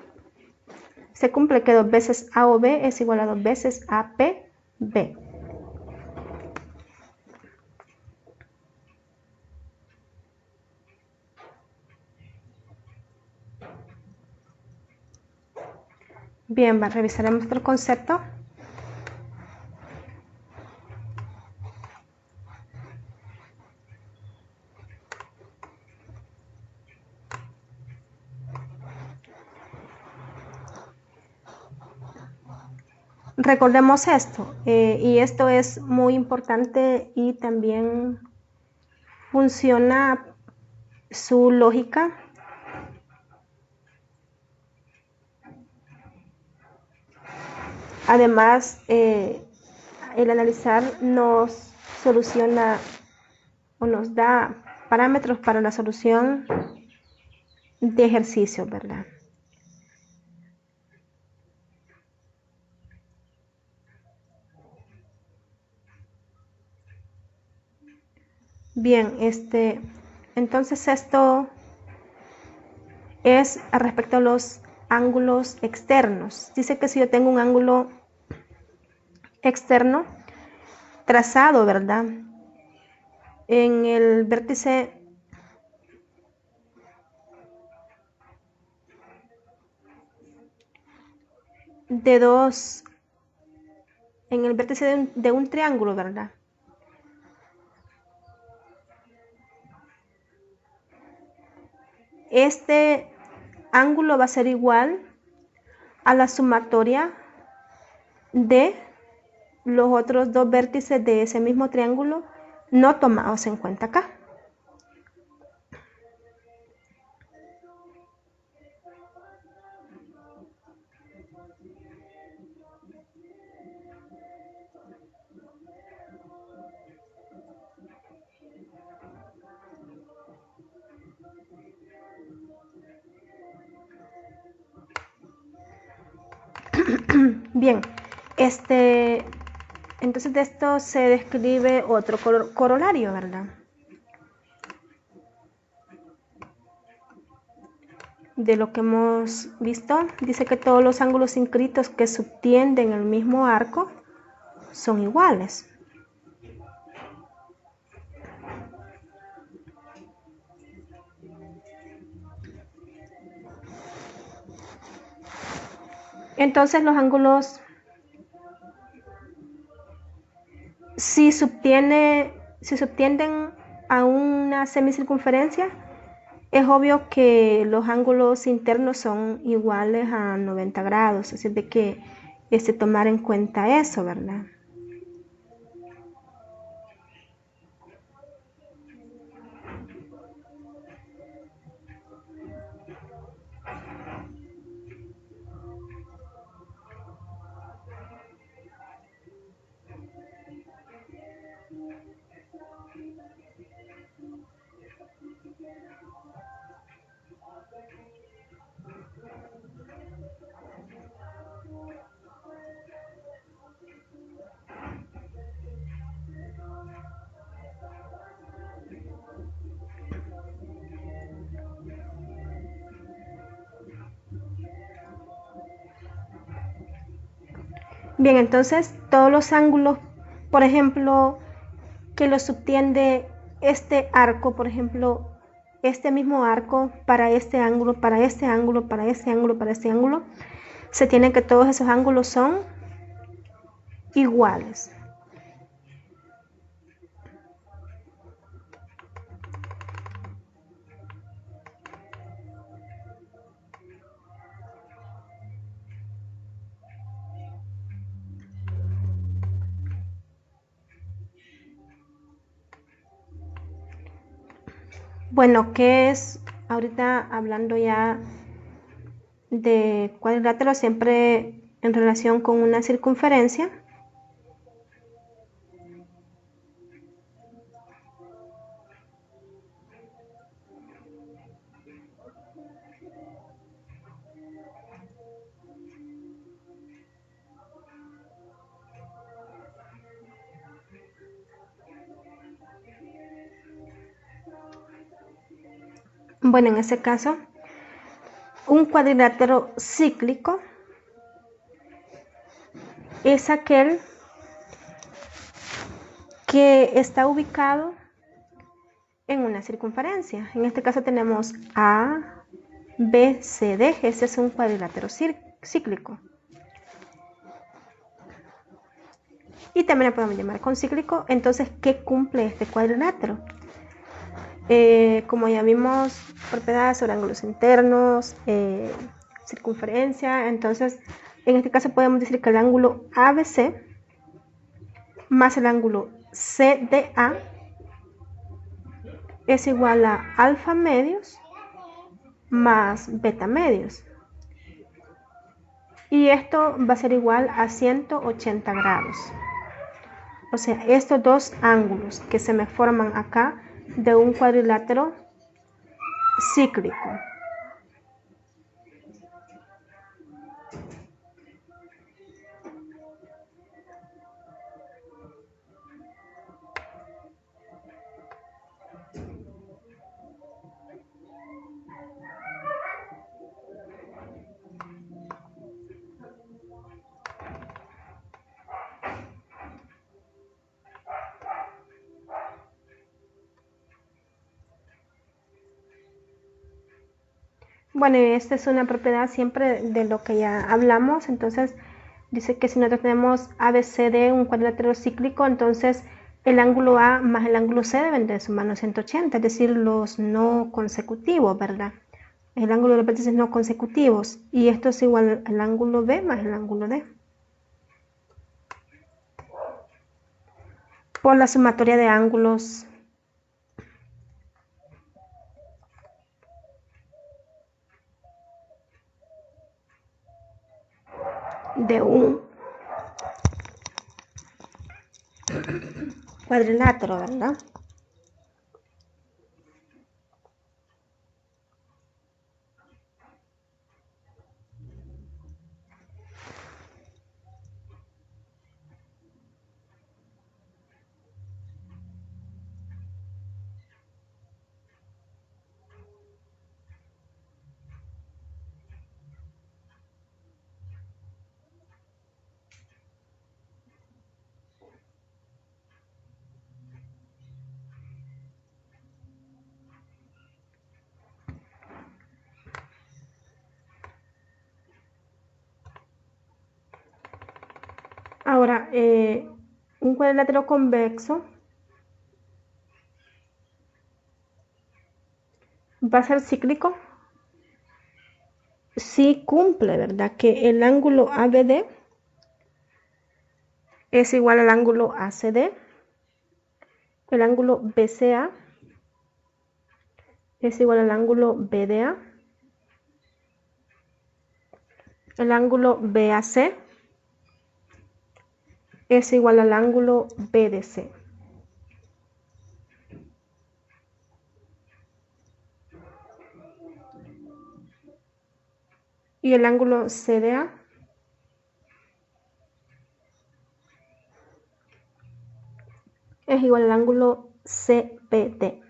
se cumple que 2 veces AOB es igual a 2 veces APB. Bien, revisaremos otro concepto. Recordemos esto, y esto es muy importante y también funciona su lógica. Además, el analizar nos soluciona o nos da parámetros para la solución de ejercicios, ¿verdad? Bien, entonces esto es respecto a los ángulos externos. Dice que si yo tengo un ángulo externo trazado, ¿verdad? En el vértice en el vértice de un triángulo, ¿verdad? Este ángulo va a ser igual a la sumatoria de los otros 2 vértices de ese mismo triángulo no tomados en cuenta acá. Bien, entonces de esto se describe otro corolario, ¿verdad? De lo que hemos visto, dice que todos los ángulos inscritos que subtienden el mismo arco son iguales. Entonces los ángulos, si subtienden a una semicircunferencia, es obvio que los ángulos internos son iguales a 90 grados, así de que tomar en cuenta eso, ¿verdad? Bien, entonces todos los ángulos, por ejemplo, que lo subtiende este arco, por ejemplo, este mismo arco para este ángulo, para este ángulo, para este ángulo, para este ángulo, se tiene que todos esos ángulos son iguales. Bueno, ¿qué es? Ahorita hablando ya de cuadrilátero, siempre en relación con una circunferencia. Bueno, en ese caso, un cuadrilátero cíclico es aquel que está ubicado en una circunferencia. En este caso tenemos A, B, C, D. Este es un cuadrilátero cíclico. Y también lo podemos llamar concíclico. Entonces, ¿qué cumple este cuadrilátero? Como ya vimos, propiedades sobre ángulos internos, circunferencia. Entonces, en este caso podemos decir que el ángulo ABC más el ángulo CDA es igual a alfa medios más beta medios. Y esto va a ser igual a 180 grados. O sea, estos dos ángulos que se me forman acá de un cuadrilátero cíclico. Bueno, y esta es una propiedad siempre de lo que ya hablamos. Entonces, dice que si nosotros tenemos ABCD, un cuadrilátero cíclico, entonces el ángulo A más el ángulo C deben de sumarnos 180, es decir, los no consecutivos, ¿verdad? El ángulo de los vértices no consecutivos. Y esto es igual al ángulo B más el ángulo D. Por la sumatoria de ángulos de un cuadrilátero, ¿verdad? Ahora, un cuadrilátero convexo va a ser cíclico si cumple, ¿verdad? Que el ángulo ABD es igual al ángulo ACD, el ángulo BCA es igual al ángulo BDA, el ángulo BAC es igual al ángulo BDC. Y el ángulo CDA es igual al ángulo CBD.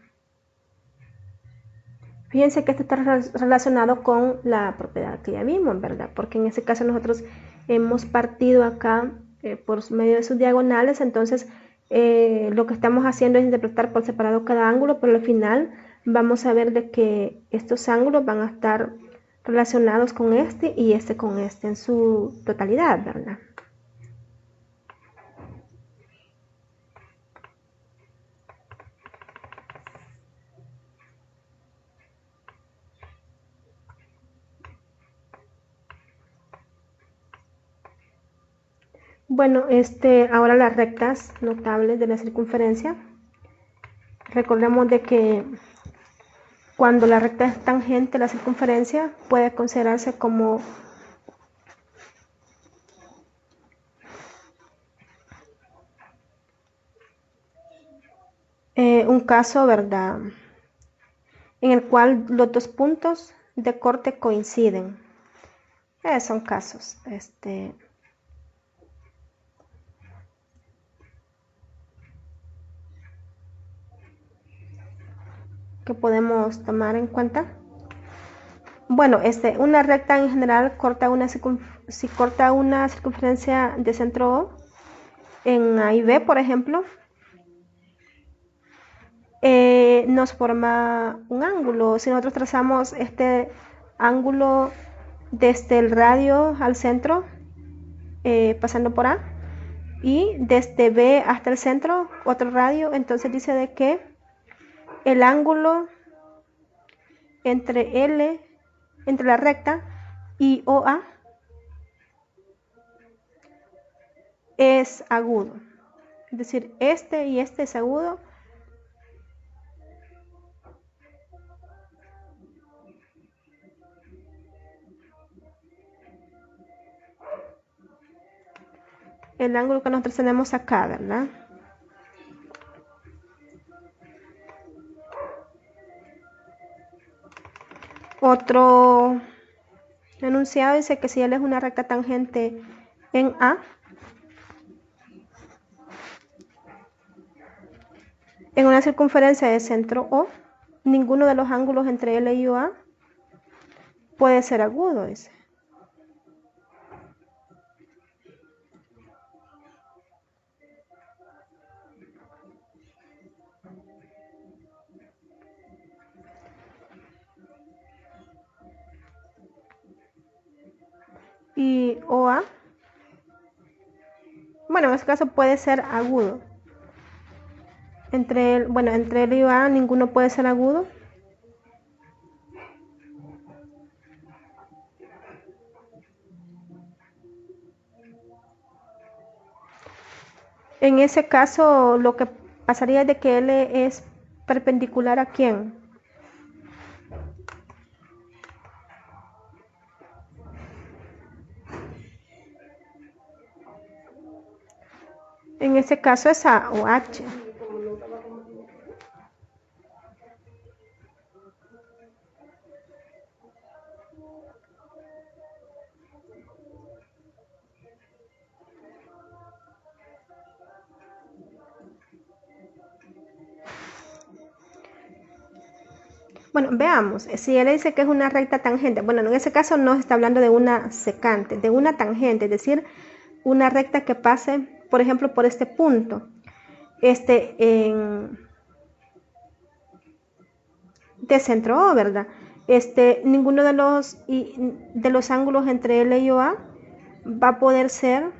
Fíjense que esto está relacionado con la propiedad que ya vimos, ¿verdad? Porque en este caso nosotros hemos partido acá por medio de sus diagonales, entonces lo que estamos haciendo es interpretar por separado cada ángulo, pero al final vamos a ver de que estos ángulos van a estar relacionados con este y este con este en su totalidad, ¿verdad? Bueno, ahora las rectas notables de la circunferencia. Recordemos de que cuando la recta es tangente a la circunferencia, puede considerarse como un caso, ¿verdad?, en el cual los dos puntos de corte coinciden. Son casos que podemos tomar en cuenta. Bueno, una recta en general si corta una circunferencia de centro O en A y B, por ejemplo, nos forma un ángulo. Si nosotros trazamos este ángulo desde el radio al centro, pasando por A, y desde B hasta el centro, otro radio, entonces dice de que el ángulo entre la recta y OA es agudo. Es decir, este y este es agudo. El ángulo que nosotros tenemos acá, ¿verdad? Otro enunciado dice que si L es una recta tangente en A, en una circunferencia de centro O, ninguno de los ángulos entre L y OA puede ser agudo, dice. Y OA, bueno, en este caso puede ser agudo. Entre L y OA ninguno puede ser agudo. En ese caso, lo que pasaría es de que L es perpendicular a ¿quién? En ese caso es A o H. Bueno, veamos, si él dice que es una recta tangente, bueno, en ese caso no está hablando de una secante, de una tangente, es decir, una recta que pase, por ejemplo, por este punto, de centro O, ¿verdad? Ninguno de los ángulos entre L y OA va a poder ser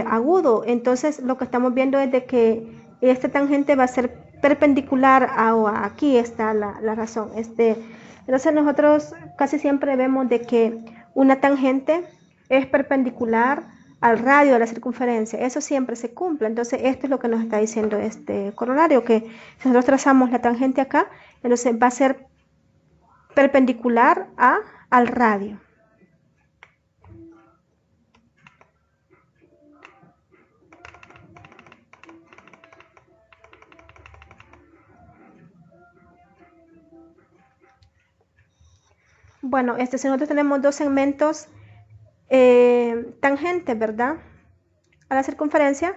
agudo. Entonces, lo que estamos viendo es de que esta tangente va a ser perpendicular a OA. Aquí está la razón. Entonces, nosotros casi siempre vemos de que una tangente es perpendicular al radio de la circunferencia. Eso siempre se cumple. Entonces, esto es lo que nos está diciendo este corolario, que si nosotros trazamos la tangente acá, entonces va a ser perpendicular al radio. Bueno, si nosotros tenemos dos segmentos tangentes, ¿verdad?, a la circunferencia,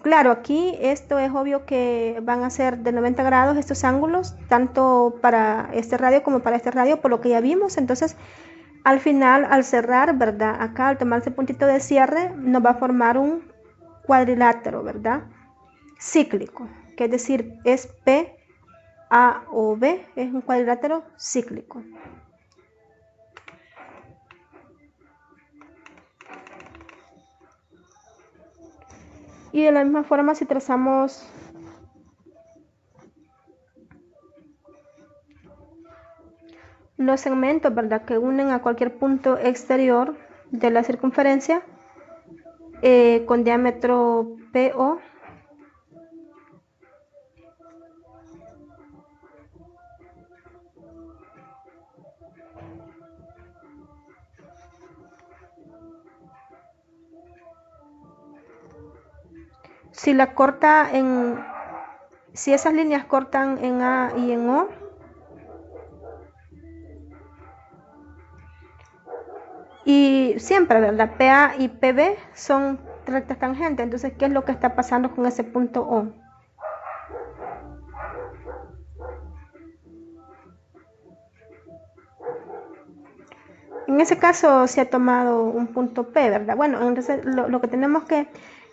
claro, aquí esto es obvio que van a ser de 90 grados estos ángulos, tanto para este radio como para este radio, por lo que ya vimos. Entonces, al final, al cerrar, ¿verdad?, acá al tomar ese puntito de cierre, nos va a formar un cuadrilátero, ¿verdad?, cíclico, que es decir, es P, A o B, es un cuadrilátero cíclico. Y de la misma forma, si trazamos los segmentos, ¿verdad?, que unen a cualquier punto exterior de la circunferencia con diámetro PO, Si si esas líneas cortan en A y en O, y siempre, ¿verdad? PA y PB son rectas tangentes. Entonces, ¿qué es lo que está pasando con ese punto O? En ese caso se ha tomado un punto P, ¿verdad? Bueno, entonces lo que tenemos que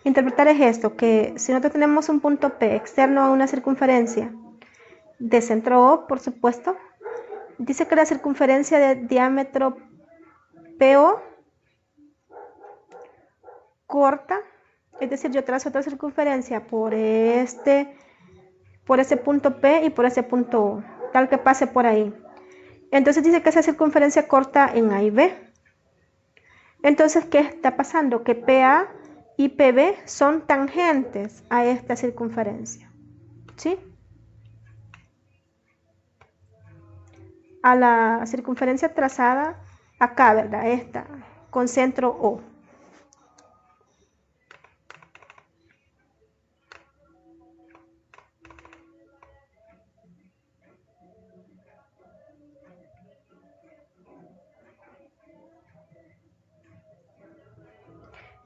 interpretar es esto, que si nosotros tenemos un punto P externo a una circunferencia de centro O, por supuesto, dice que la circunferencia de diámetro PO corta, es decir, yo trazo otra circunferencia por ese punto P y por ese punto O, tal que pase por ahí. Entonces dice que esa circunferencia corta en A y B. Entonces, ¿qué está pasando? Que PA y PB son tangentes a esta circunferencia, ¿sí? A la circunferencia trazada acá, ¿verdad? Esta, con centro O.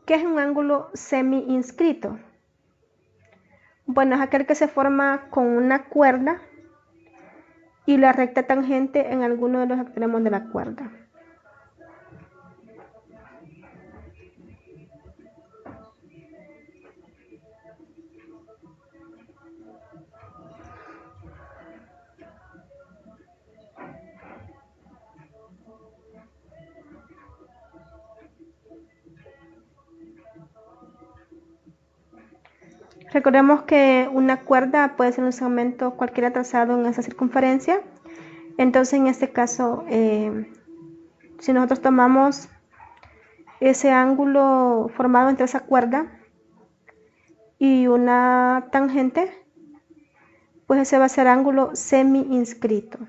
¿Qué es un ángulo semi-inscrito? Bueno, es aquel que se forma con una cuerda y la recta tangente en alguno de los extremos de la cuerda. Recordemos que una cuerda puede ser un segmento cualquiera trazado en esa circunferencia. Entonces, en este caso, si nosotros tomamos ese ángulo formado entre esa cuerda y una tangente, pues ese va a ser ángulo semi-inscrito.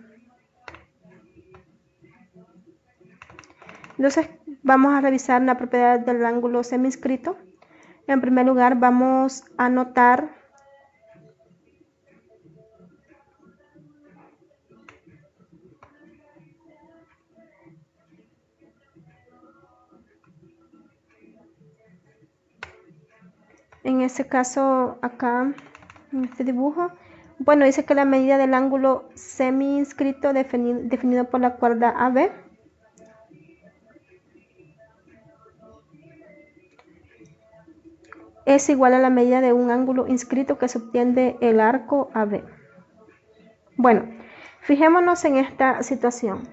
Entonces, vamos a revisar la propiedad del ángulo semi-inscrito. En primer lugar, vamos a notar en este caso acá, en este dibujo, bueno, dice que la medida del ángulo semi-inscrito definido por la cuerda AB es igual a la medida de un ángulo inscrito que subtiende el arco AB. Bueno, fijémonos en esta situación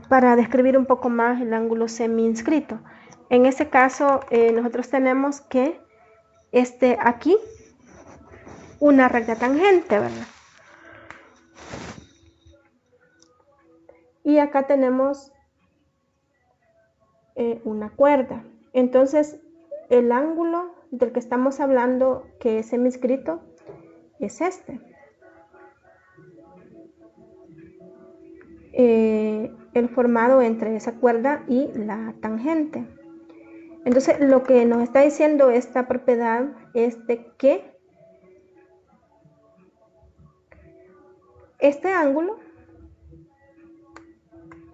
para describir un poco más el ángulo semi-inscrito. En este caso, nosotros tenemos que aquí una recta tangente, ¿verdad? Y acá tenemos una cuerda. Entonces, el ángulo del que estamos hablando, que es semi-inscrito, es este. El formado entre esa cuerda y la tangente. Entonces, lo que nos está diciendo esta propiedad es de que este ángulo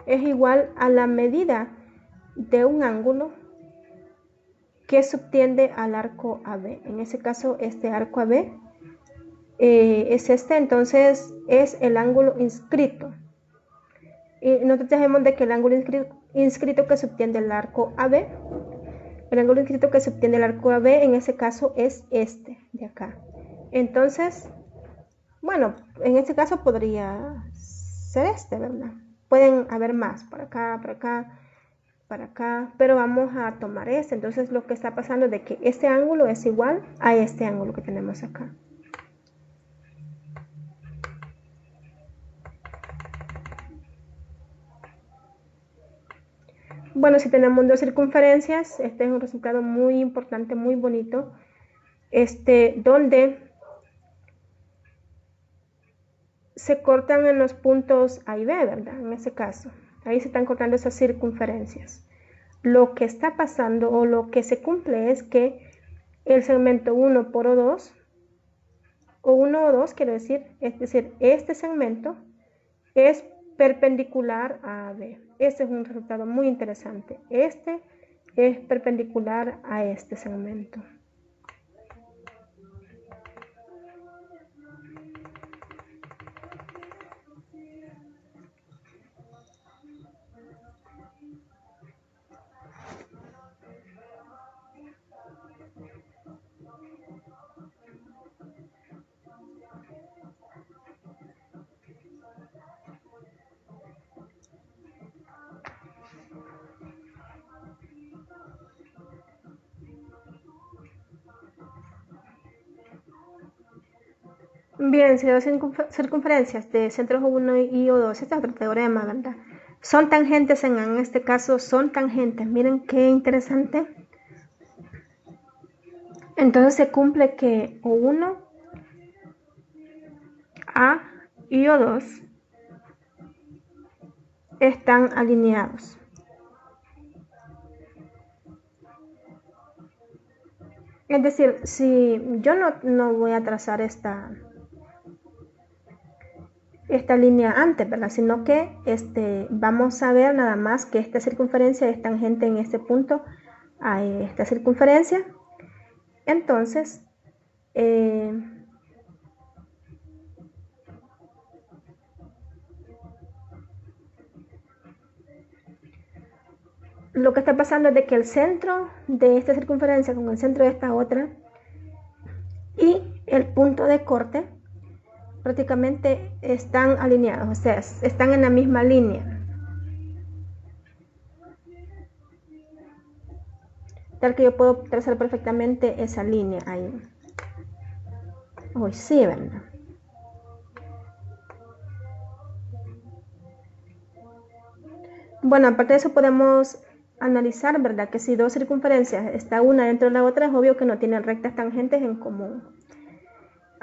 es igual a la medida de un ángulo que subtiende al arco AB. En ese caso, este arco AB es entonces es el ángulo inscrito. Y nosotros sabemos de que el ángulo inscrito que subtiende el arco AB, el ángulo inscrito que subtiende el arco AB en ese caso es este de acá. Entonces, bueno, en este caso podría ser ¿verdad? Pueden haber más, por acá, por acá, para acá, pero vamos a tomar este. Entonces lo que está pasando es de que este ángulo es igual a este ángulo que tenemos acá. Bueno, si tenemos dos circunferencias, este es un resultado muy importante, muy bonito, donde se cortan en los puntos A y B, ¿verdad? En ese caso, ahí se están cortando esas circunferencias. Lo que está pasando o lo que se cumple es que el segmento 1 por O2, o 1 o 2 quiero decir, es decir, este segmento es perpendicular a AB. Este es un resultado muy interesante. Este es perpendicular a este segmento. Bien, si dos circunferencias de centros O1 y O2, este es otro teorema, ¿verdad? Son tangentes en este caso, son tangentes. Miren qué interesante. Entonces se cumple que O1, A y O2 están alineados. Es decir, si yo no voy a trazar esta línea antes, ¿verdad? Sino que vamos a ver nada más que esta circunferencia es tangente en este punto a esta circunferencia. Entonces, lo que está pasando es de que el centro de esta circunferencia con el centro de esta otra y el punto de corte prácticamente están alineados, o sea, están en la misma línea. Tal que yo puedo trazar perfectamente esa línea ahí. Hoy sí, ¿verdad? Bueno, aparte de eso podemos analizar, ¿verdad? Que si dos circunferencias está una dentro de la otra, es obvio que no tienen rectas tangentes en común.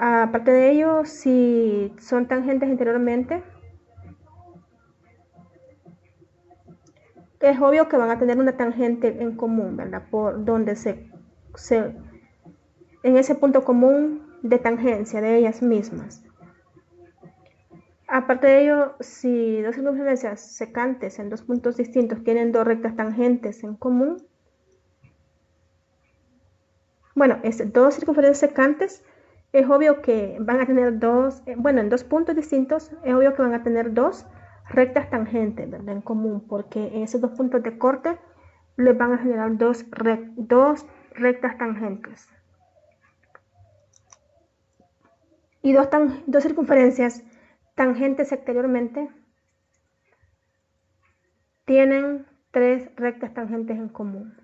Aparte de ello, si son tangentes interiormente, es obvio que van a tener una tangente en común, ¿verdad? Por donde en ese punto común de tangencia de ellas mismas. Aparte de ello, si dos circunferencias secantes en dos puntos distintos tienen dos rectas tangentes en común, bueno, dos circunferencias secantes, es obvio que van a tener en dos puntos distintos, es obvio que van a tener dos rectas tangentes, ¿verdad? En común, porque en esos dos puntos de corte les van a generar dos rectas tangentes. Y dos circunferencias tangentes exteriormente tienen tres rectas tangentes en común.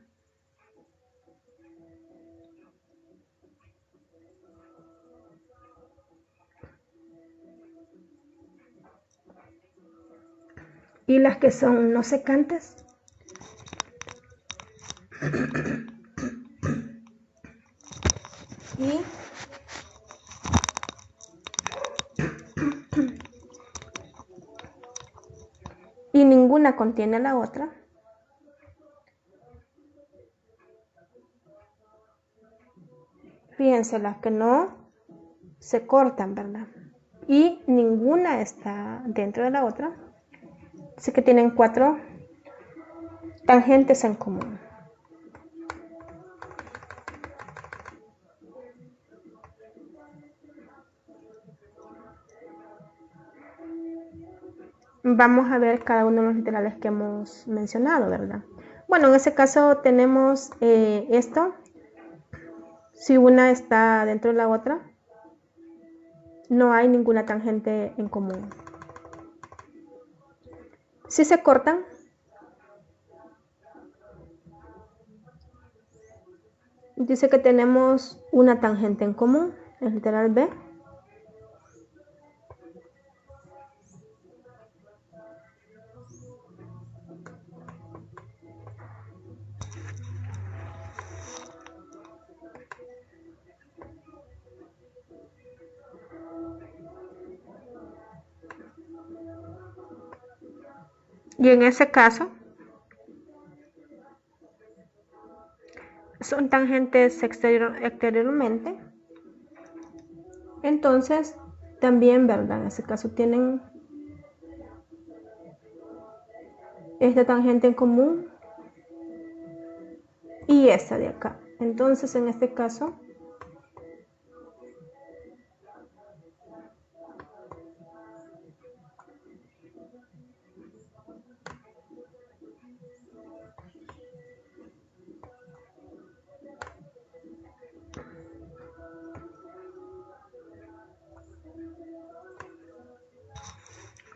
Y las que son no secantes y ninguna contiene la otra, fíjense, las que no se cortan, ¿verdad? Y ninguna está dentro de la otra, así que tienen cuatro tangentes en común. Vamos a ver cada uno de los literales que hemos mencionado, ¿verdad? Bueno, en ese caso tenemos esto. Si una está dentro de la otra, no hay ninguna tangente en común. Si se cortan, dice que tenemos una tangente en común, el literal B. Y en ese caso, son tangentes exteriormente. Entonces, también, ¿verdad? En ese caso tienen esta tangente en común y esta de acá. Entonces, en este caso,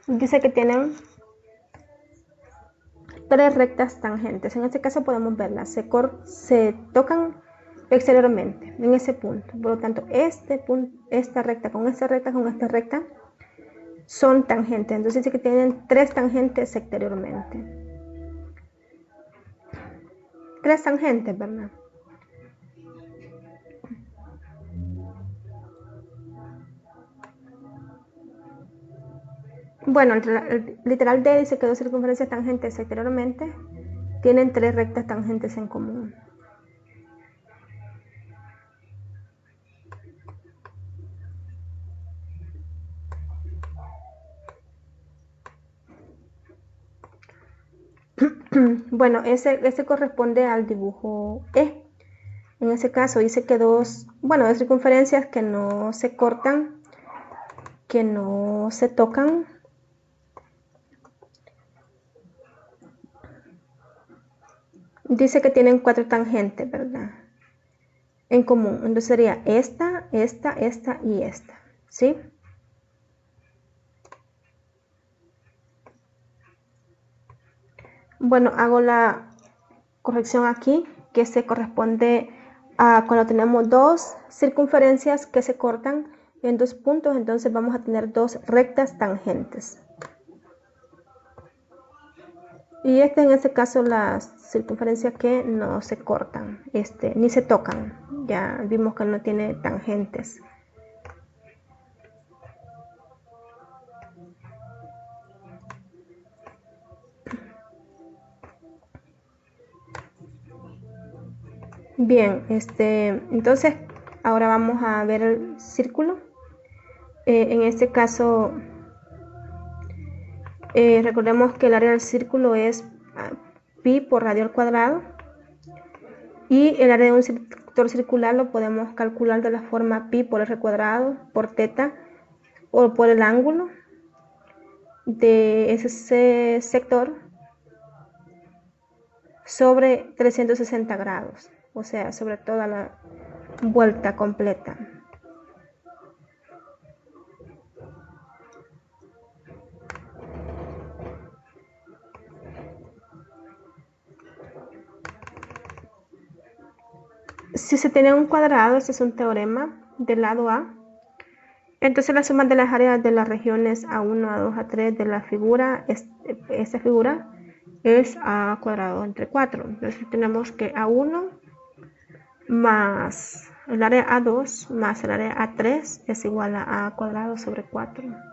dice que tienen 3 rectas tangentes. En este caso podemos verlas, se tocan exteriormente en ese punto. Por lo tanto, esta recta con esta recta con esta recta son tangentes. Entonces dice que tienen 3 tangentes exteriormente. 3 tangentes, ¿verdad? Bueno, el literal D dice que 2 circunferencias tangentes exteriormente tienen 3 rectas tangentes en común. Bueno, ese corresponde al dibujo E. En ese caso dice que dos circunferencias que no se cortan, que no se tocan, dice que tienen 4 tangentes, ¿verdad? En común. Entonces sería esta, esta, esta y esta, ¿sí? Bueno, hago la corrección aquí, que se corresponde a cuando tenemos 2 circunferencias que se cortan en 2 puntos, entonces vamos a tener 2 rectas tangentes. Y en este caso las circunferencias que no se cortan, ni se tocan, ya vimos que no tiene tangentes. Bien, entonces ahora vamos a ver el círculo. En este caso, recordemos que el área del círculo es pi por radio al cuadrado. Y el área de un sector circular lo podemos calcular de la forma pi por r cuadrado por teta o por el ángulo de ese sector sobre 360 grados, o sea, sobre toda la vuelta completa. Si se tiene un cuadrado, este es un teorema del lado A, entonces la suma de las áreas de las regiones A1, A2, A3 de la figura, esta figura es A cuadrado entre 4. Entonces tenemos que A1 más el área A2 más el área A3 es igual a A cuadrado sobre 4.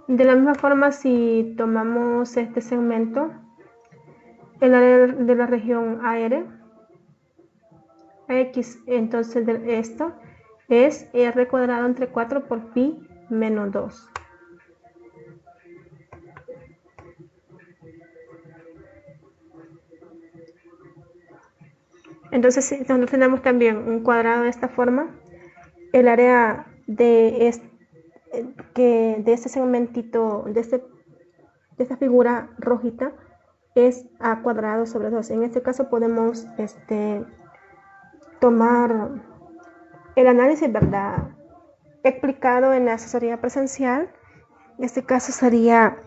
De la misma forma, si tomamos este segmento, el área de la región AR, X, entonces de esto es R cuadrado entre 4 por pi menos 2. Entonces, si nosotros tenemos también un cuadrado de esta forma, el área de este segmentito, de esta figura rojita, es A cuadrado sobre 2. En este caso podemos tomar el análisis, ¿verdad?, explicado en la asesoría presencial. En este caso sería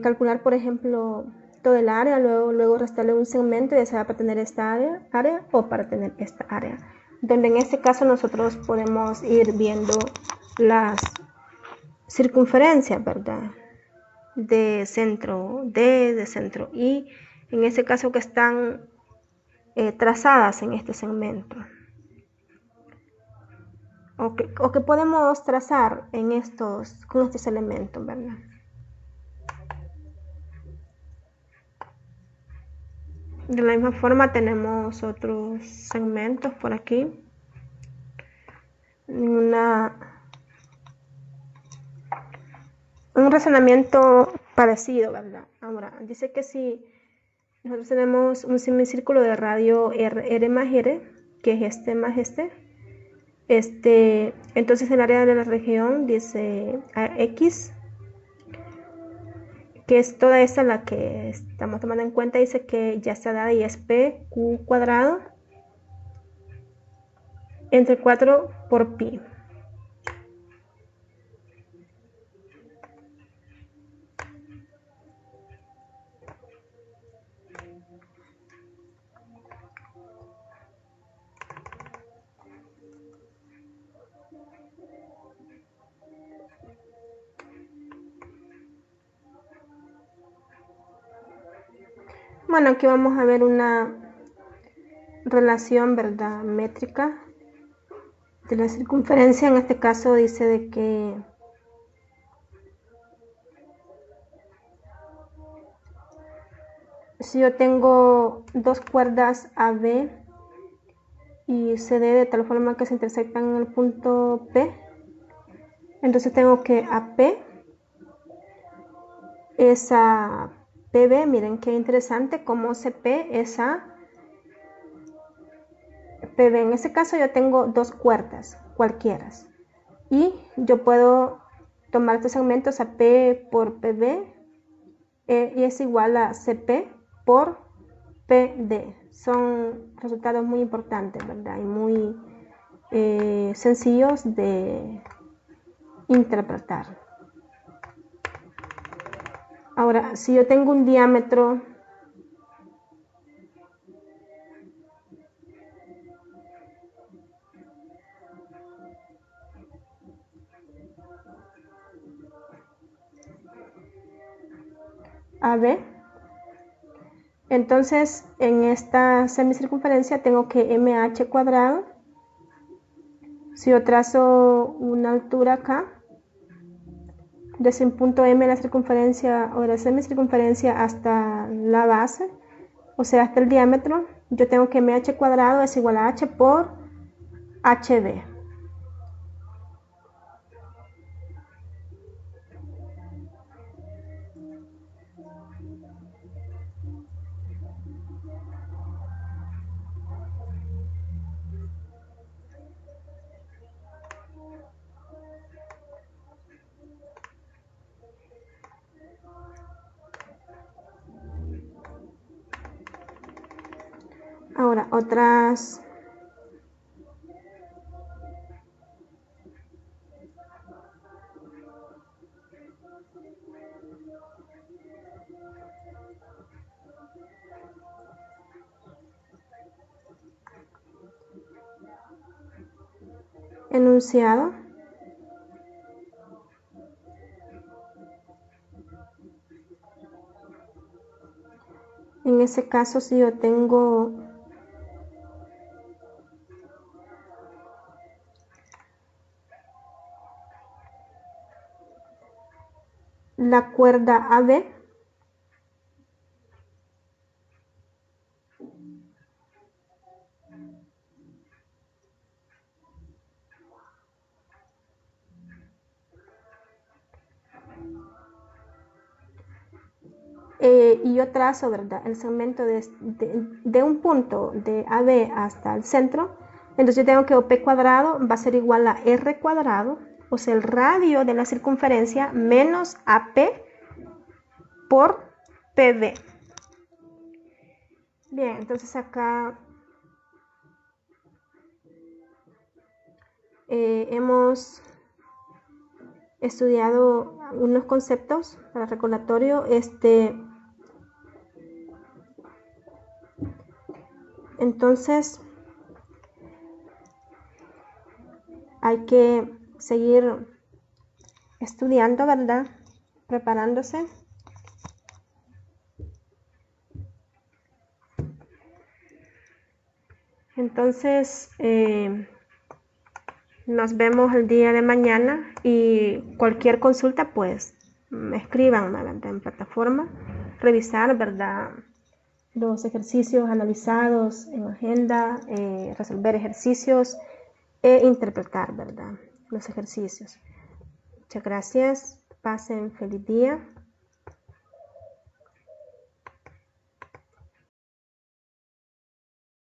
calcular, por ejemplo, todo el área, luego restarle un segmento, ya sea para tener esta área o para tener esta área, donde en este caso nosotros podemos ir viendo las circunferencias, ¿verdad?, de centro D, de centro I, en este caso que están trazadas en este segmento. o que podemos trazar en con estos elementos, ¿verdad? De la misma forma tenemos otros segmentos por aquí. Un razonamiento parecido, ¿verdad? Ahora, dice que si nosotros tenemos un semicírculo de radio R más R, que es este más entonces el área de la región dice X, que es toda esa la que estamos tomando en cuenta, dice que ya está dada y es P Q cuadrado entre 4 por pi. Bueno, aquí vamos a ver una relación, ¿verdad? Métrica de la circunferencia. En este caso dice de que si yo tengo dos cuerdas AB y CD de tal forma que se intersectan en el punto P, entonces tengo que AP es a PB. Miren qué interesante, como CP es a PB. En este caso yo tengo dos cuerdas cualquiera y yo puedo tomar estos segmentos AP por PB y es igual a CP por PD. Son resultados muy importantes, ¿verdad? Y muy sencillos de interpretar. Ahora, si yo tengo un diámetro AB, entonces en esta semicircunferencia tengo que MH cuadrado. Si yo trazo una altura acá, desde un punto M de la circunferencia o de la semicircunferencia hasta la base, o sea, hasta el diámetro, yo tengo que MH cuadrado es igual a H por HB. Ahora, otras enunciado. En ese caso, si yo tengo la cuerda AB, y yo trazo, ¿verdad?, el segmento de un punto de AB hasta el centro, entonces yo tengo que OP cuadrado va a ser igual a R cuadrado, o sea, el radio de la circunferencia menos AP por PB. Bien, entonces acá hemos estudiado unos conceptos para recordatorio. Entonces hay que seguir estudiando, ¿verdad? Preparándose. Entonces, Nos vemos el día de mañana y cualquier consulta, pues, escriban, ¿verdad? En plataforma, revisar, ¿verdad? Los ejercicios analizados en agenda, resolver ejercicios e interpretar, ¿verdad? Los ejercicios. Muchas gracias. Pasen feliz día.